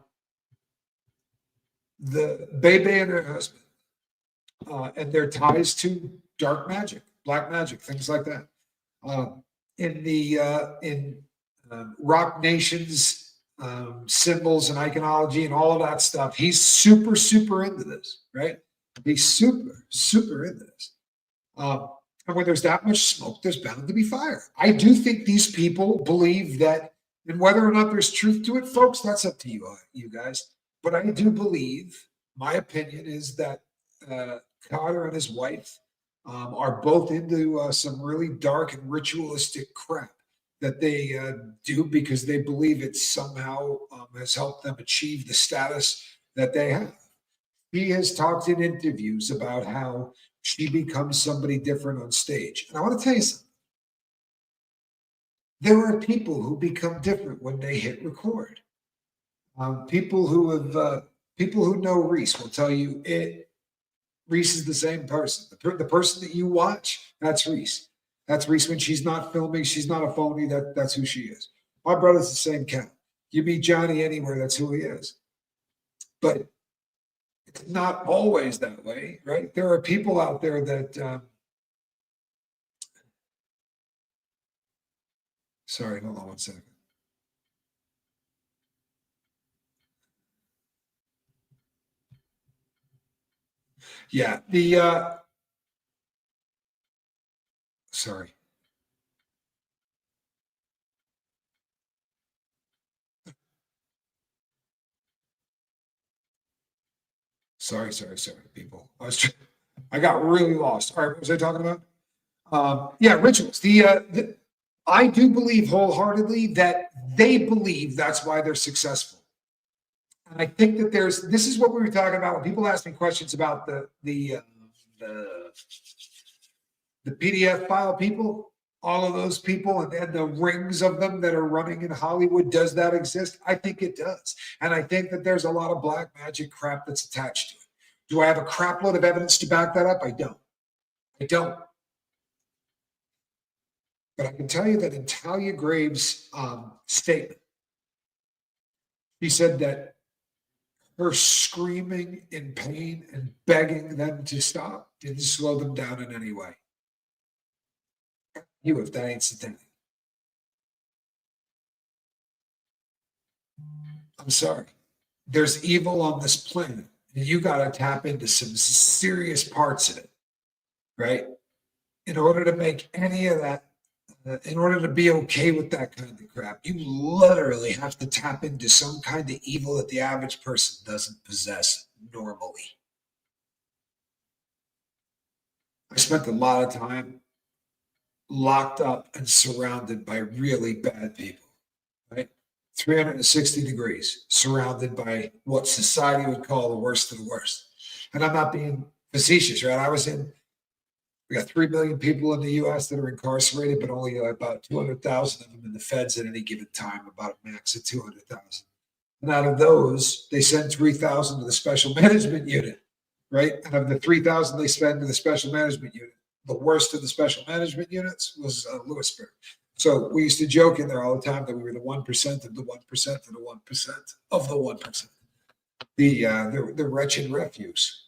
the Bebe and her husband and their ties to dark magic, black magic, things like that. In Rock Nation's symbols and iconology and all of that stuff, he's super into this, right? He's super into this. And when there's that much smoke, there's bound to be fire. I do think these people believe that, and whether or not there's truth to it, folks, that's up to you guys. But I do believe, my opinion is that Carter and his wife are both into some really dark and ritualistic crap that they do because they believe it somehow has helped them achieve the status that they have. He has talked in interviews about how she becomes somebody different on stage. And I want to tell you something. There are people who become different when they hit record. People who know Reese will tell you Reese is the same person. The person that you watch, that's Reese. That's Reese when she's not filming. She's not a phony. That's who she is. My brother's the same cat. You meet Johnny anywhere, that's who he is. But it's not always that way, right? There are people out there that sorry, hold on one second. Yeah, sorry. Sorry, people. I got really lost. All right, what was I talking about? Yeah, rituals. I do believe wholeheartedly that they believe that's why they're successful. And I think that this is what we were talking about when people ask me questions about the PDF file people, all of those people, and the rings of them that are running in Hollywood. Does that exist? I think it does. And I think that there's a lot of black magic crap that's attached to it. Do I have a crap load of evidence to back that up? I don't. But I can tell you that in Talia Graves' statement, he said that her screaming in pain and begging them to stop didn't slow them down in any way. You, if that ain't satanic. I'm sorry. There's evil on this planet, and you got to tap into some serious parts of it, right? In order to make any of that, in order to be okay with that kind of crap, you literally have to tap into some kind of evil that the average person doesn't possess normally. I spent a lot of time locked up and surrounded by really bad people, right? 360 degrees, surrounded by what society would call the worst of the worst. And I'm not being facetious, right? We got 3 million people in the U.S. that are incarcerated, but only about 200,000 of them in the feds at any given time, about a max of 200,000. And out of those, they send 3,000 to the special management unit, right? And of the 3,000 they spend to the special management unit, the worst of the special management units was Lewisburg. So we used to joke in there all the time that we were the 1% of the 1% of the 1% of the 1%, the wretched refuse.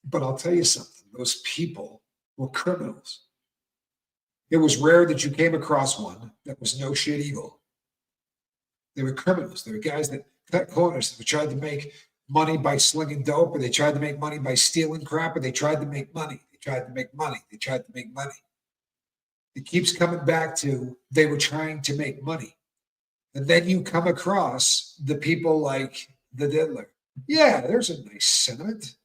But I'll tell you something, those people were criminals. It was rare that you came across one that was no shit evil. They were criminals. They were guys that cut corners, that tried to make money by slinging dope, or they tried to make money by stealing crap, or they tried to make money. They tried to make money. They tried to make money. It keeps coming back to they were trying to make money. And then you come across the people like the Diddler. Yeah, there's a nice sentiment.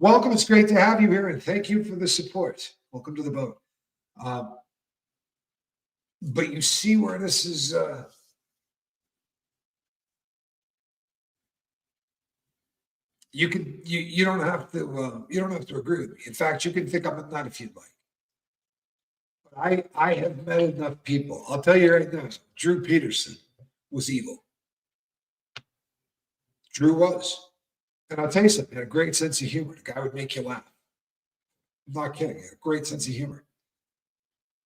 Welcome. It's great to have you here, and thank you for the support. Welcome to the boat. But you see where this is. You don't have to agree with me. In fact, you can think I'm a nut if you'd like. But I have met enough people. I'll tell you right now, Drew Peterson was evil. Drew was. And I'll tell you something, he had a great sense of humor. The guy would make you laugh. I'm not kidding. He had a great sense of humor.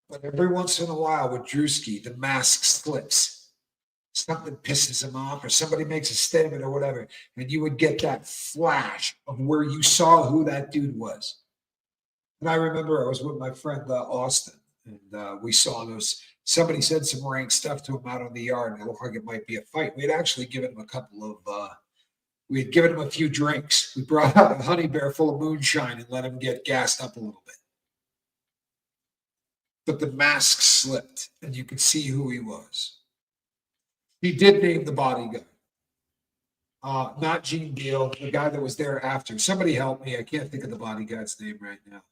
But every once in a while with Drewski, the mask slips. Something pisses him off, or somebody makes a statement or whatever, and you would get that flash of where you saw who that dude was. And I remember I was with my friend Austin, and we saw those. Somebody said some rank stuff to him out on the yard, and it looked like it might be a fight. We had actually given him we had given him a few drinks. We brought out a honey bear full of moonshine and let him get gassed up a little bit. But the mask slipped, and you could see who he was. He did name the bodyguard. Not Gene Deal, the guy that was there after. Somebody help me. I can't think of the bodyguard's name right now.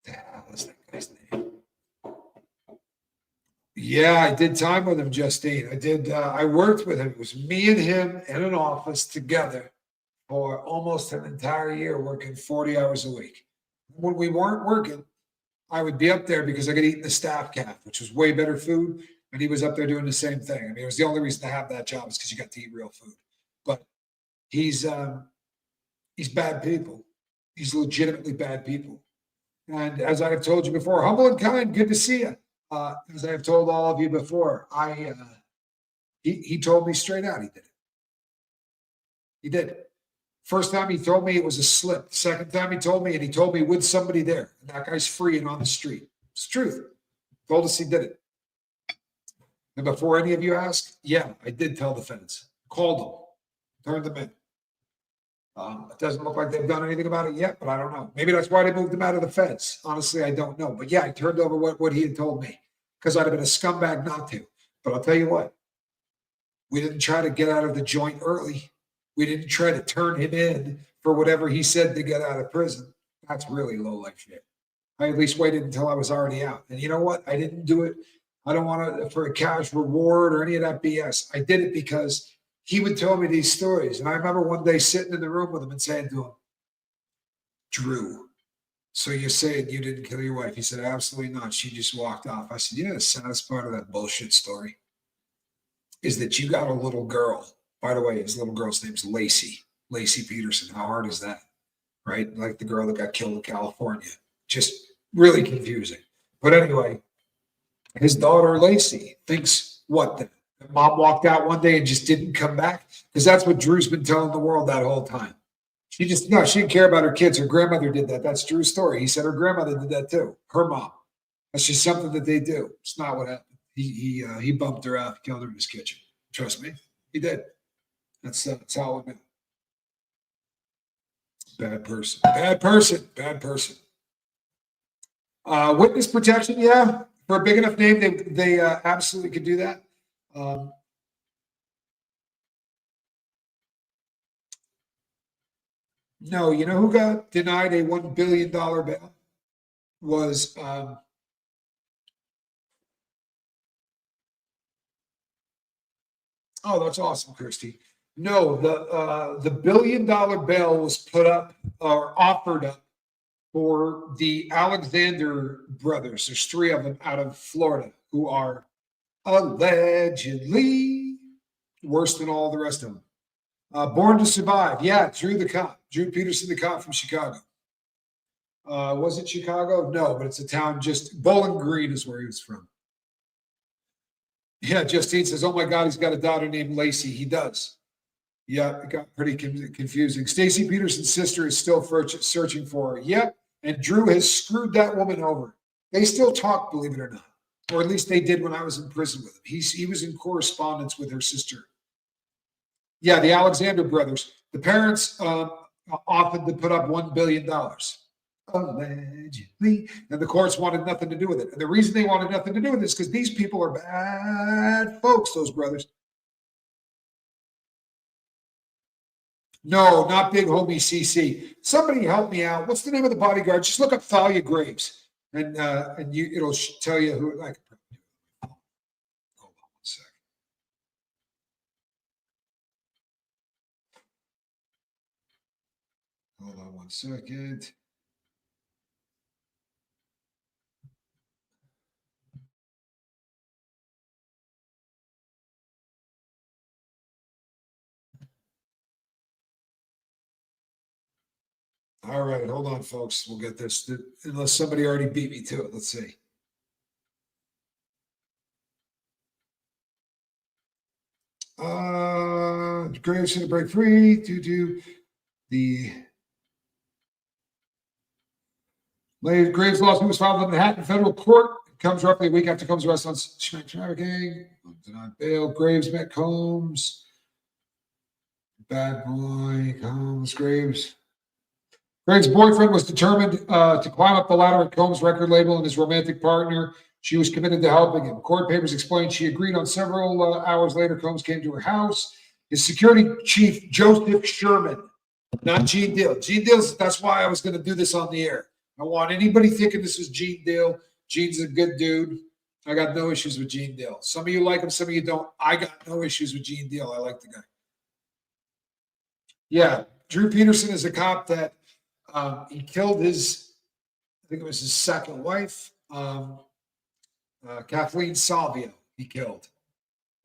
The hell is that guy's name? Yeah, I did time with him, Justine. I worked with him. It was me and him in an office together for almost an entire year, working 40 hours a week. When we weren't working, I would be up there because I could eat in the staff caf, which was way better food. And he was up there doing the same thing. I mean, it was the only reason to have that job is because you got to eat real food. But he's bad people. He's legitimately bad people. And as I have told you before, humble and kind, good to see you. As I have told all of you before, he told me straight out he did it. He did. First time he told me it was a slip. Second time he told me, and he told me with somebody there. And that guy's free and on the street. It's the truth. Told us he did it. And before any of you ask, yeah, I did tell the feds. Called them. Turned them in. It doesn't look like they've done anything about it yet, but I don't know. Maybe that's why they moved him out of the feds. Honestly, I don't know. But yeah, I turned over what he had told me because I'd have been a scumbag not to. But I'll tell you what, we didn't try to get out of the joint early. We didn't try to turn him in for whatever he said to get out of prison. That's really low life shit. I at least waited until I was already out. And you know what? I didn't do it. I don't want to for a cash reward or any of that BS. I did it because he would tell me these stories. And I remember one day sitting in the room with him and saying to him, Drew, so you're saying you didn't kill your wife? He said, absolutely not. She just walked off. I said, you know, the saddest part of that bullshit story is that you got a little girl. By the way, his little girl's name's Lacey Peterson. How hard is that? Right? Like the girl that got killed in California. Just really confusing. But anyway, His daughter, Lacey, thinks what? That mom walked out one day and just didn't come back? Because that's what Drew's been telling the world that whole time. She didn't care about her kids. Her grandmother did that. That's Drew's story. He said her grandmother did that too. Her mom. That's just something that they do. It's not what happened. He bumped her out, killed her in his kitchen. Trust me, he did. That's how it went. Bad person. Bad person. Bad person. Witness protection, yeah. For a big enough name, they absolutely could do that. No, you know who got denied a $1 billion bail? Was oh, that's awesome, Christy. No, the $1 billion bail was put up or offered up for the Alexander brothers. There's three of them out of Florida who are allegedly worse than all the rest of them. Born to Survive. Yeah, Drew Peterson, the cop from Chicago. Was it Chicago? No, but it's a town just Bowling Green is where he was from. Yeah, Justine says, oh my God, he's got a daughter named Lacey. He does. Yeah, it got pretty confusing. Stacy Peterson's sister is still searching for her. Yep, and Drew has screwed that woman over. They still talk, believe it or not. Or at least they did when I was in prison with him. He was in correspondence with her sister. Yeah, the Alexander brothers. The parents offered to put up $1 billion. Allegedly. And the courts wanted nothing to do with it. And the reason they wanted nothing to do with it is because these people are bad folks, those brothers. No, not big homie CC. Somebody help me out. What's the name of the bodyguard? Just look up Thia Graves. And it'll tell you who. Hold on one second. Hold on one second. All right, hold on, folks. We'll get this. Unless somebody already beat me to it. Let's see. Graves to break free due to the Graves lawsuit was filed in Manhattan federal court. It comes roughly a week after Combs' arrest on trafficking. Denied bail. Graves met Combs. Bad boy, Combs, Graves. Graves' boyfriend was determined to climb up the ladder at Combs' record label, and his romantic partner, she was committed to helping him. Court papers explained she agreed on several hours later. Combs came to her house. His security chief, Joseph Sherman, not Gene Deal. Gene Deal's, that's why I was going to do this on the air. I want anybody thinking this is Gene Deal. Gene's a good dude. I got no issues with Gene Deal. Some of you like him, some of you don't. I got no issues with Gene Deal. I like the guy. Yeah, Drew Peterson is a cop that he killed his, I think it was his second wife, Kathleen Salvio, he killed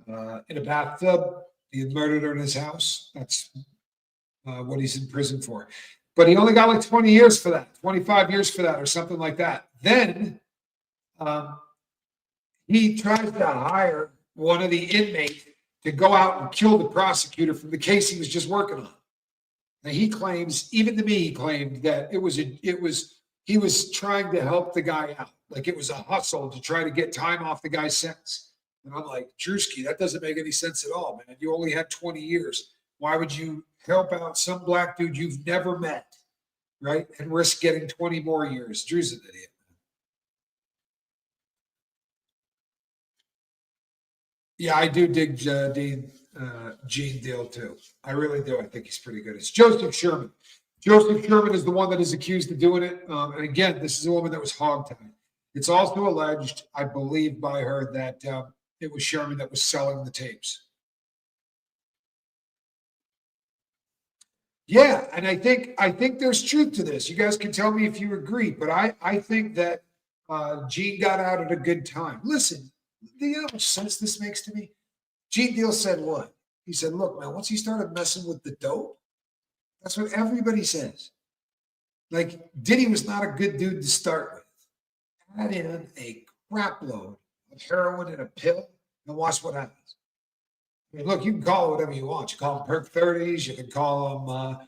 in a bathtub. He had murdered her in his house. That's what he's in prison for. But he only got like 20 years for that, 25 years for that, or something like that. Then he tries to hire one of the inmates to go out and kill the prosecutor from the case he was just working on. And he claims, even to me, he claimed that he was trying to help the guy out. Like it was a hustle to try to get time off the guy's sentence. And I'm like, Drewski, that doesn't make any sense at all, man. You only had 20 years. Why would you help out some black dude you've never met, right? And risk getting 20 more years? Drew's an idiot. Yeah, I do dig Gene Deal too. I really do. I think he's pretty good. It's Joseph Sherman. Joseph Sherman is the one that is accused of doing it. And again, this is a woman that was hogtied. It's also alleged, I believe, by her that it was Sherman that was selling the tapes. Yeah, and I think there's truth to this. You guys can tell me if you agree, but I think that Gene got out at a good time. Listen, do you know how much sense this makes to me? Gene Deal said what? He said, look, man, once he started messing with the dope, that's what everybody says. Like, Diddy was not a good dude to start with. Add in a crap load of heroin in a pill and watch what happens. I mean, look, you can call it whatever you want. You call them perk 30s, you can call them,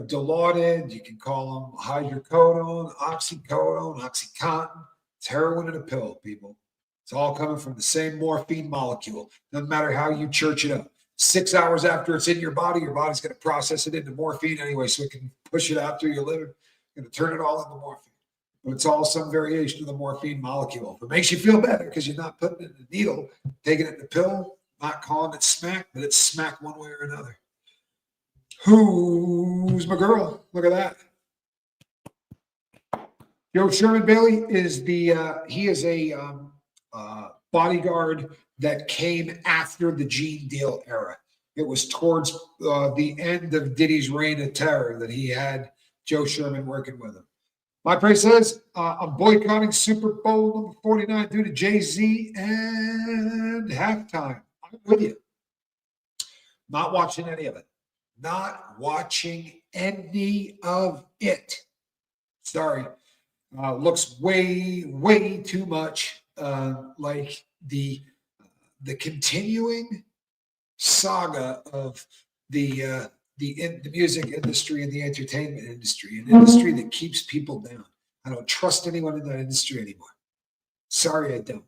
Dilaudid, you can call them hydrocodone, oxycodone, oxycontin. It's heroin in a pill, people. It's all coming from the same morphine molecule. Doesn't matter how you church it up. 6 hours after it's in your body's going to process it into morphine anyway, so it can push it out through your liver. Going to turn it all into morphine. But it's all some variation of the morphine molecule. If it makes you feel better because you're not putting it in the needle, taking it in the pill, not calling it smack, but it's smack one way or another. Who's my girl? Look at that. Joe Sherman Bailey is he is a bodyguard that came after the Gene Deal era. It was towards the end of Diddy's reign of terror that he had Joe Sherman working with him. My praise says, I'm boycotting Super Bowl number 49 due to Jay-Z and halftime. I'm with you. Not watching any of it. Not watching any of it. Sorry. Looks way, way too much like the continuing saga of the music industry and the entertainment industry, an industry that keeps people down. I don't trust anyone in that industry anymore. Sorry, I don't.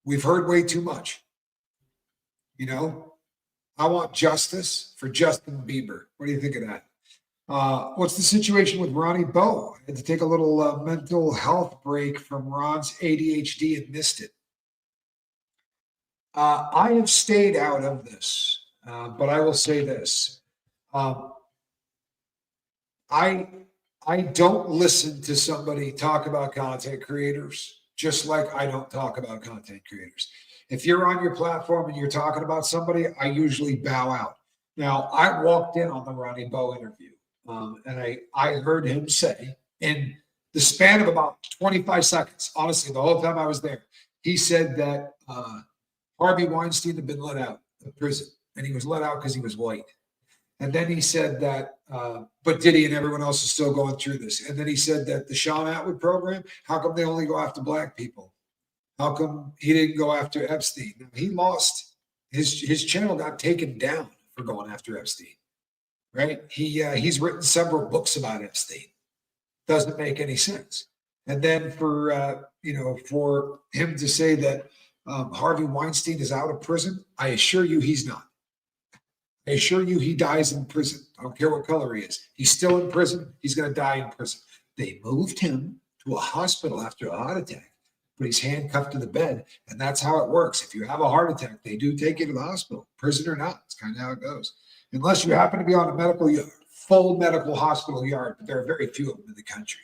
We've heard way too much. I want justice for Justin Bieber. What do you think of that? What's the situation with Ronnie Bowe? I had to take a little mental health break from Ron's ADHD and missed it. I have stayed out of this, but I will say this. I don't listen to somebody talk about content creators, just like I don't talk about content creators. If you're on your platform and you're talking about somebody, I usually bow out. Now, I walked in on the Ronnie Bowe interview, and I heard him say, in the span of about 25 seconds, honestly, the whole time I was there, he said that Harvey Weinstein had been let out of prison, and he was let out because he was white. And then he said that, but Diddy and everyone else is still going through this. And then he said that the Sean Atwood program, how come they only go after black people? How come he didn't go after Epstein? He lost his channel, got taken down for going after Epstein, right? He's written several books about Epstein. Doesn't make any sense. And then for him to say that Harvey Weinstein is out of prison, I assure you he's not. I assure you he dies in prison. I don't care what color he is. He's still in prison. He's going to die in prison. They moved him to a hospital after a heart attack, but he's handcuffed to the bed, and that's how it works. If you have a heart attack, they do take you to the hospital, prison or not. It's kind of how it goes. Unless you happen to be on a medical yard, full medical hospital yard, but there are very few of them in the country.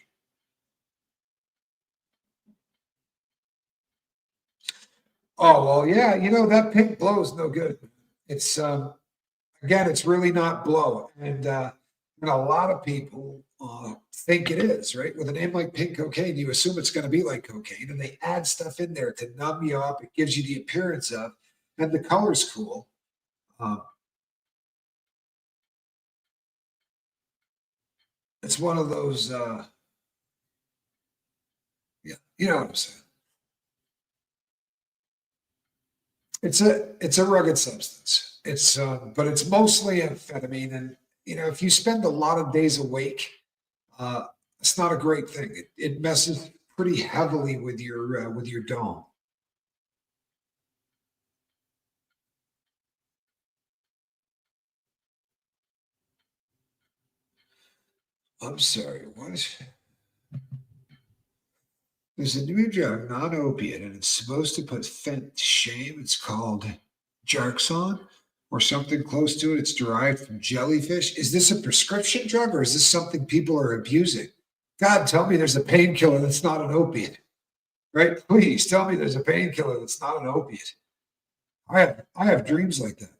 Oh, well, yeah, that pink blow is no good. It's, again, it's really not blow. And a lot of people think it is, right? With a name like pink cocaine, you assume it's going to be like cocaine, and they add stuff in there to numb you up. It gives you the appearance of, and the color's cool. It's one of those, you know what I'm saying. It's a rugged substance. But it's mostly amphetamine, and if you spend a lot of days awake, it's not a great thing. It messes pretty heavily with your dome. I'm sorry, what? There's a new drug, non-opiate, and it's supposed to put fent to shame. It's called Jarxon or something close to it. It's derived from jellyfish. Is this a prescription drug, or is this something people are abusing? God, tell me there's a painkiller that's not an opiate, right? Please tell me there's a painkiller that's not an opiate. I have dreams like that.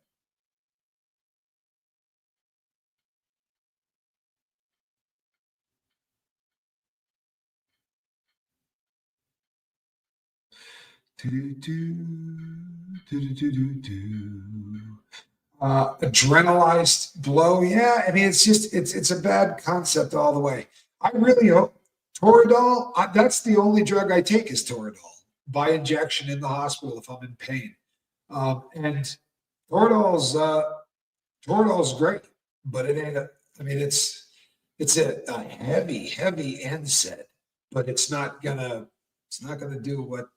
Adrenalized blow. Yeah, I mean, it's a bad concept all the way. I really hope Toradol, that's the only drug I take is Toradol. by injection in the hospital if I'm in pain. And Toradol's great, but it ain't it's a heavy NSAID, but it's not gonna do what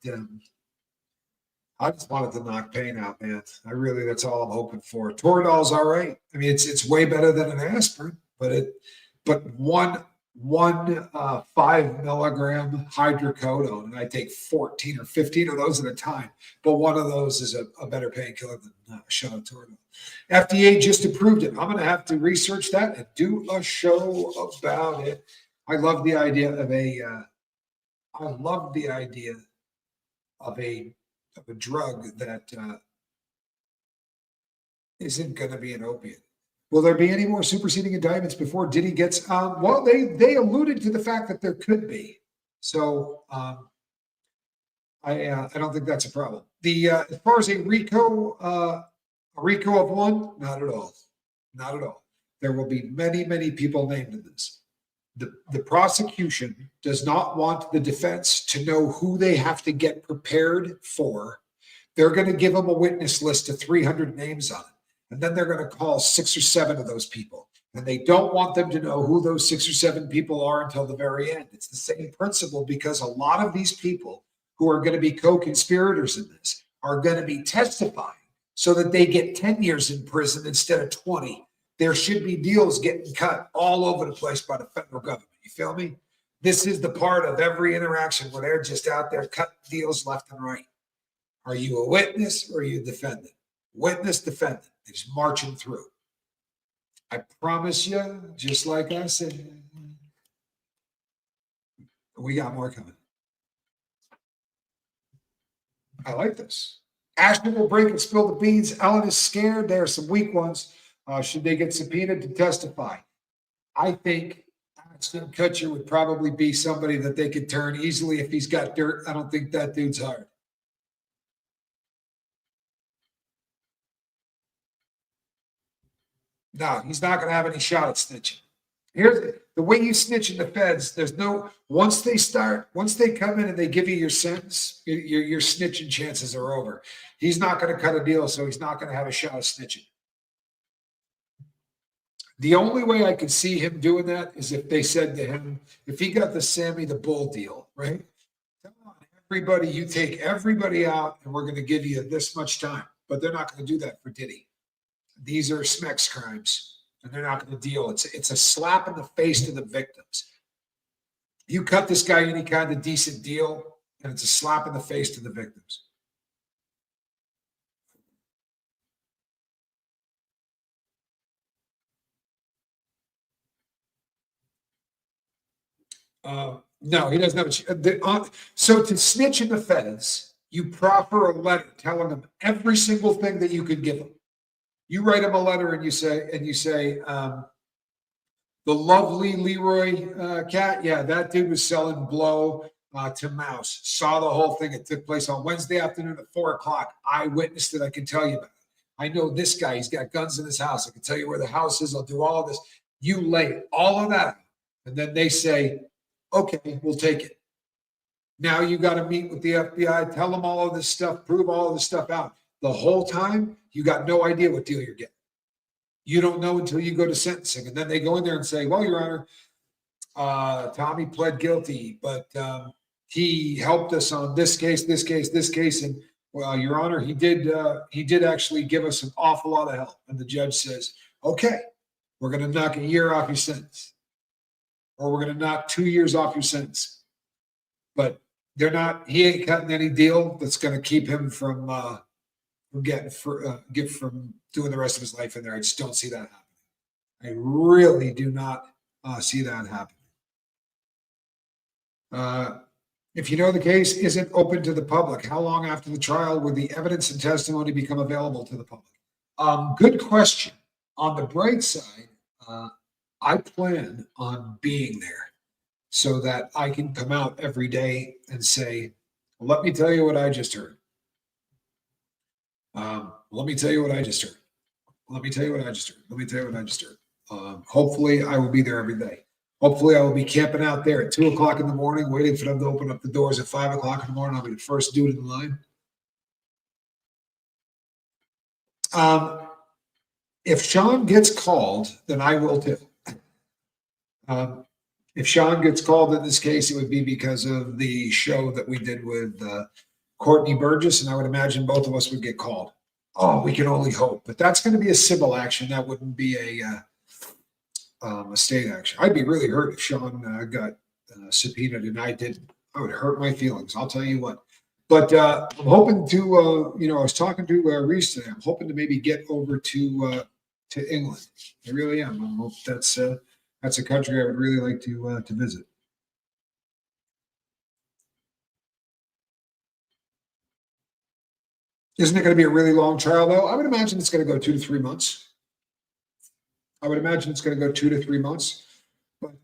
I just wanted to knock pain out, man. That's all I'm hoping for. Toradol's all right. I mean, it's way better than an aspirin, but one 5 milligram hydrocodone, and I take 14 or 15 of those at a time. But one of those is a better painkiller than a shot of Toradol. FDA just approved it. I'm going to have to research that and do a show about it. I love the idea of a drug that isn't going to be an opiate. Will there be any more superseding indictments before Diddy gets? Well, they alluded to the fact that there could be. So I don't think that's a problem. As far as a RICO of one, not at all. Not at all. There will be many people named in this. The prosecution does not want the defense to know who they have to get prepared for. They're going to give them a witness list of 300 names on it. And then they're going to call 6 or 7 of those people. And they don't want them to know who those 6 or 7 people are until the very end. It's the same principle, because a lot of these people who are going to be co-conspirators in this are going to be testifying so that they get 10 years in prison instead of 20. There should be deals getting cut all over the place by the federal government. You feel me? This is the part of every interaction where they're just out there cutting deals left and right. Are you a witness or are you a defendant? Witness, defendant. They're just marching through. I promise you, just like I said, we got more coming. I like this. Ashton will break and spill the beans. Ellen is scared. There are some weak ones. Should they get subpoenaed to testify? I think Ashton Kutcher would probably be somebody that they could turn easily if he's got dirt. I don't think that dude's hard. No, he's not going to have any shot at snitching. Here's the way you snitch in the feds. There's no, once they come in and they give you your sentence, your snitching chances are over. He's not going to cut a deal, so he's not going to have a shot at snitching. The only way I could see him doing that is if they said to him, if he got the Sammy the Bull deal, right? Come on, everybody, you take everybody out and we're going to give you this much time. But they're not going to do that for Diddy. These are SMEX crimes, and they're not going to deal. It's a slap in the face to the victims. You cut this guy any kind of decent deal, and it's a slap in the face to the victims. No, he doesn't have so to snitch in the feds, you proffer a letter telling them every single thing that you could give them. You write him a letter and you say, the lovely Leroy cat, yeah, that dude was selling blow to Mouse. Saw the whole thing. It took place on Wednesday afternoon at 4:00. I witnessed it. I can tell you about it. I know this guy. He's got guns in his house. I can tell you where the house is. I'll do all of this. You lay all of that out. And then they say, okay, we'll take it. Now you got to meet with the FBI, tell them all of this stuff, prove all of this stuff out. The whole time, you got no idea what deal you're getting. You don't know until you go to sentencing. And then they go in there and say, well, Your Honor, Tommy pled guilty, but he helped us on this case. And, well, Your Honor, he did actually give us an awful lot of help. And the judge says, okay, we're going to knock a year off your sentence. Or we're going to knock 2 years off your sentence. But he ain't cutting any deal that's going to keep him from from doing the rest of his life in there. I just don't see that happening. I really do not see that happening. If you know the case isn't open to the public, how long after the trial would the evidence and testimony become available to the public? Good question. On the bright side, I plan on being there so that I can come out every day and say, well, let me tell you what I just heard. Let me tell you what I just heard. Hopefully I will be there every day. Hopefully I will be camping out there at 2 o'clock in the morning, waiting for them to open up the doors at 5 o'clock in the morning. I'll be the first dude in the line. If Sean gets called, then I will too. If Sean gets called in this case, it would be because of the show that we did with Courtney Burgess, and I would imagine both of us would get called. Oh, we can only hope. But that's going to be a civil action. That wouldn't be a state action. I'd be really hurt if Sean got subpoenaed and I didn't. I would hurt my feelings. I'll tell you what. But I'm hoping to, I was talking to Reese today. I'm hoping to maybe get over to England. I really am. I hope that's a country I would really like to visit. Isn't it going to be a really long trial, though? I would imagine it's going to go 2 to 3 months. I would imagine it's going to go 2 to 3 months. But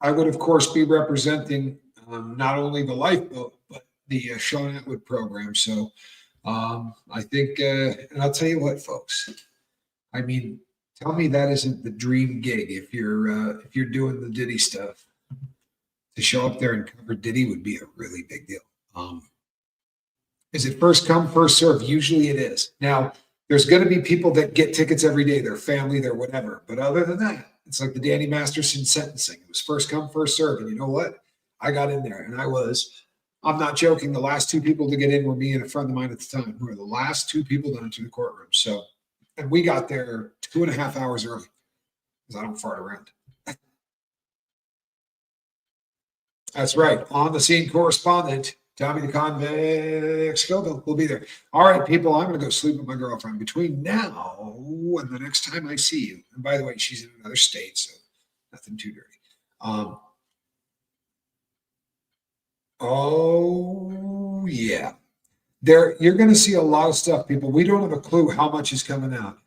I would, of course, be representing not only the lifeboat, but the Sean Atwood program. So I think, and I'll tell you what, folks, I mean, tell me that isn't the dream gig if you're doing the Diddy stuff. To show up there and cover Diddy would be a really big deal. Is it first come, first serve? Usually it is. Now, there's going to be people that get tickets every day, their family, their whatever. But other than that, it's like the Danny Masterson sentencing. It was first come, first serve. And you know what? I got in there, and I'm not joking, the last 2 people to get in were me and a friend of mine at the time, who were the last 2 people to enter the courtroom. So, and we got there 2.5 hours early because I don't fart around. That's right. On the scene correspondent, Tommy the Convict Scoville will be there. All right, people, I'm going to go sleep with my girlfriend between now and the next time I see you. And by the way, she's in another state, so nothing too dirty. Oh, yeah. You're going to see a lot of stuff, people. We don't have a clue how much is coming out.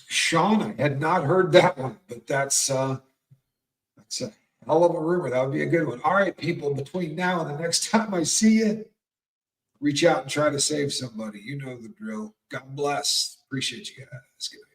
Sean, I had not heard that one, but that's a hell of a rumor. That would be a good one. All right, people, between now and the next time I see you, reach out and try to save somebody. You know the drill. God bless. Appreciate you guys. Good night.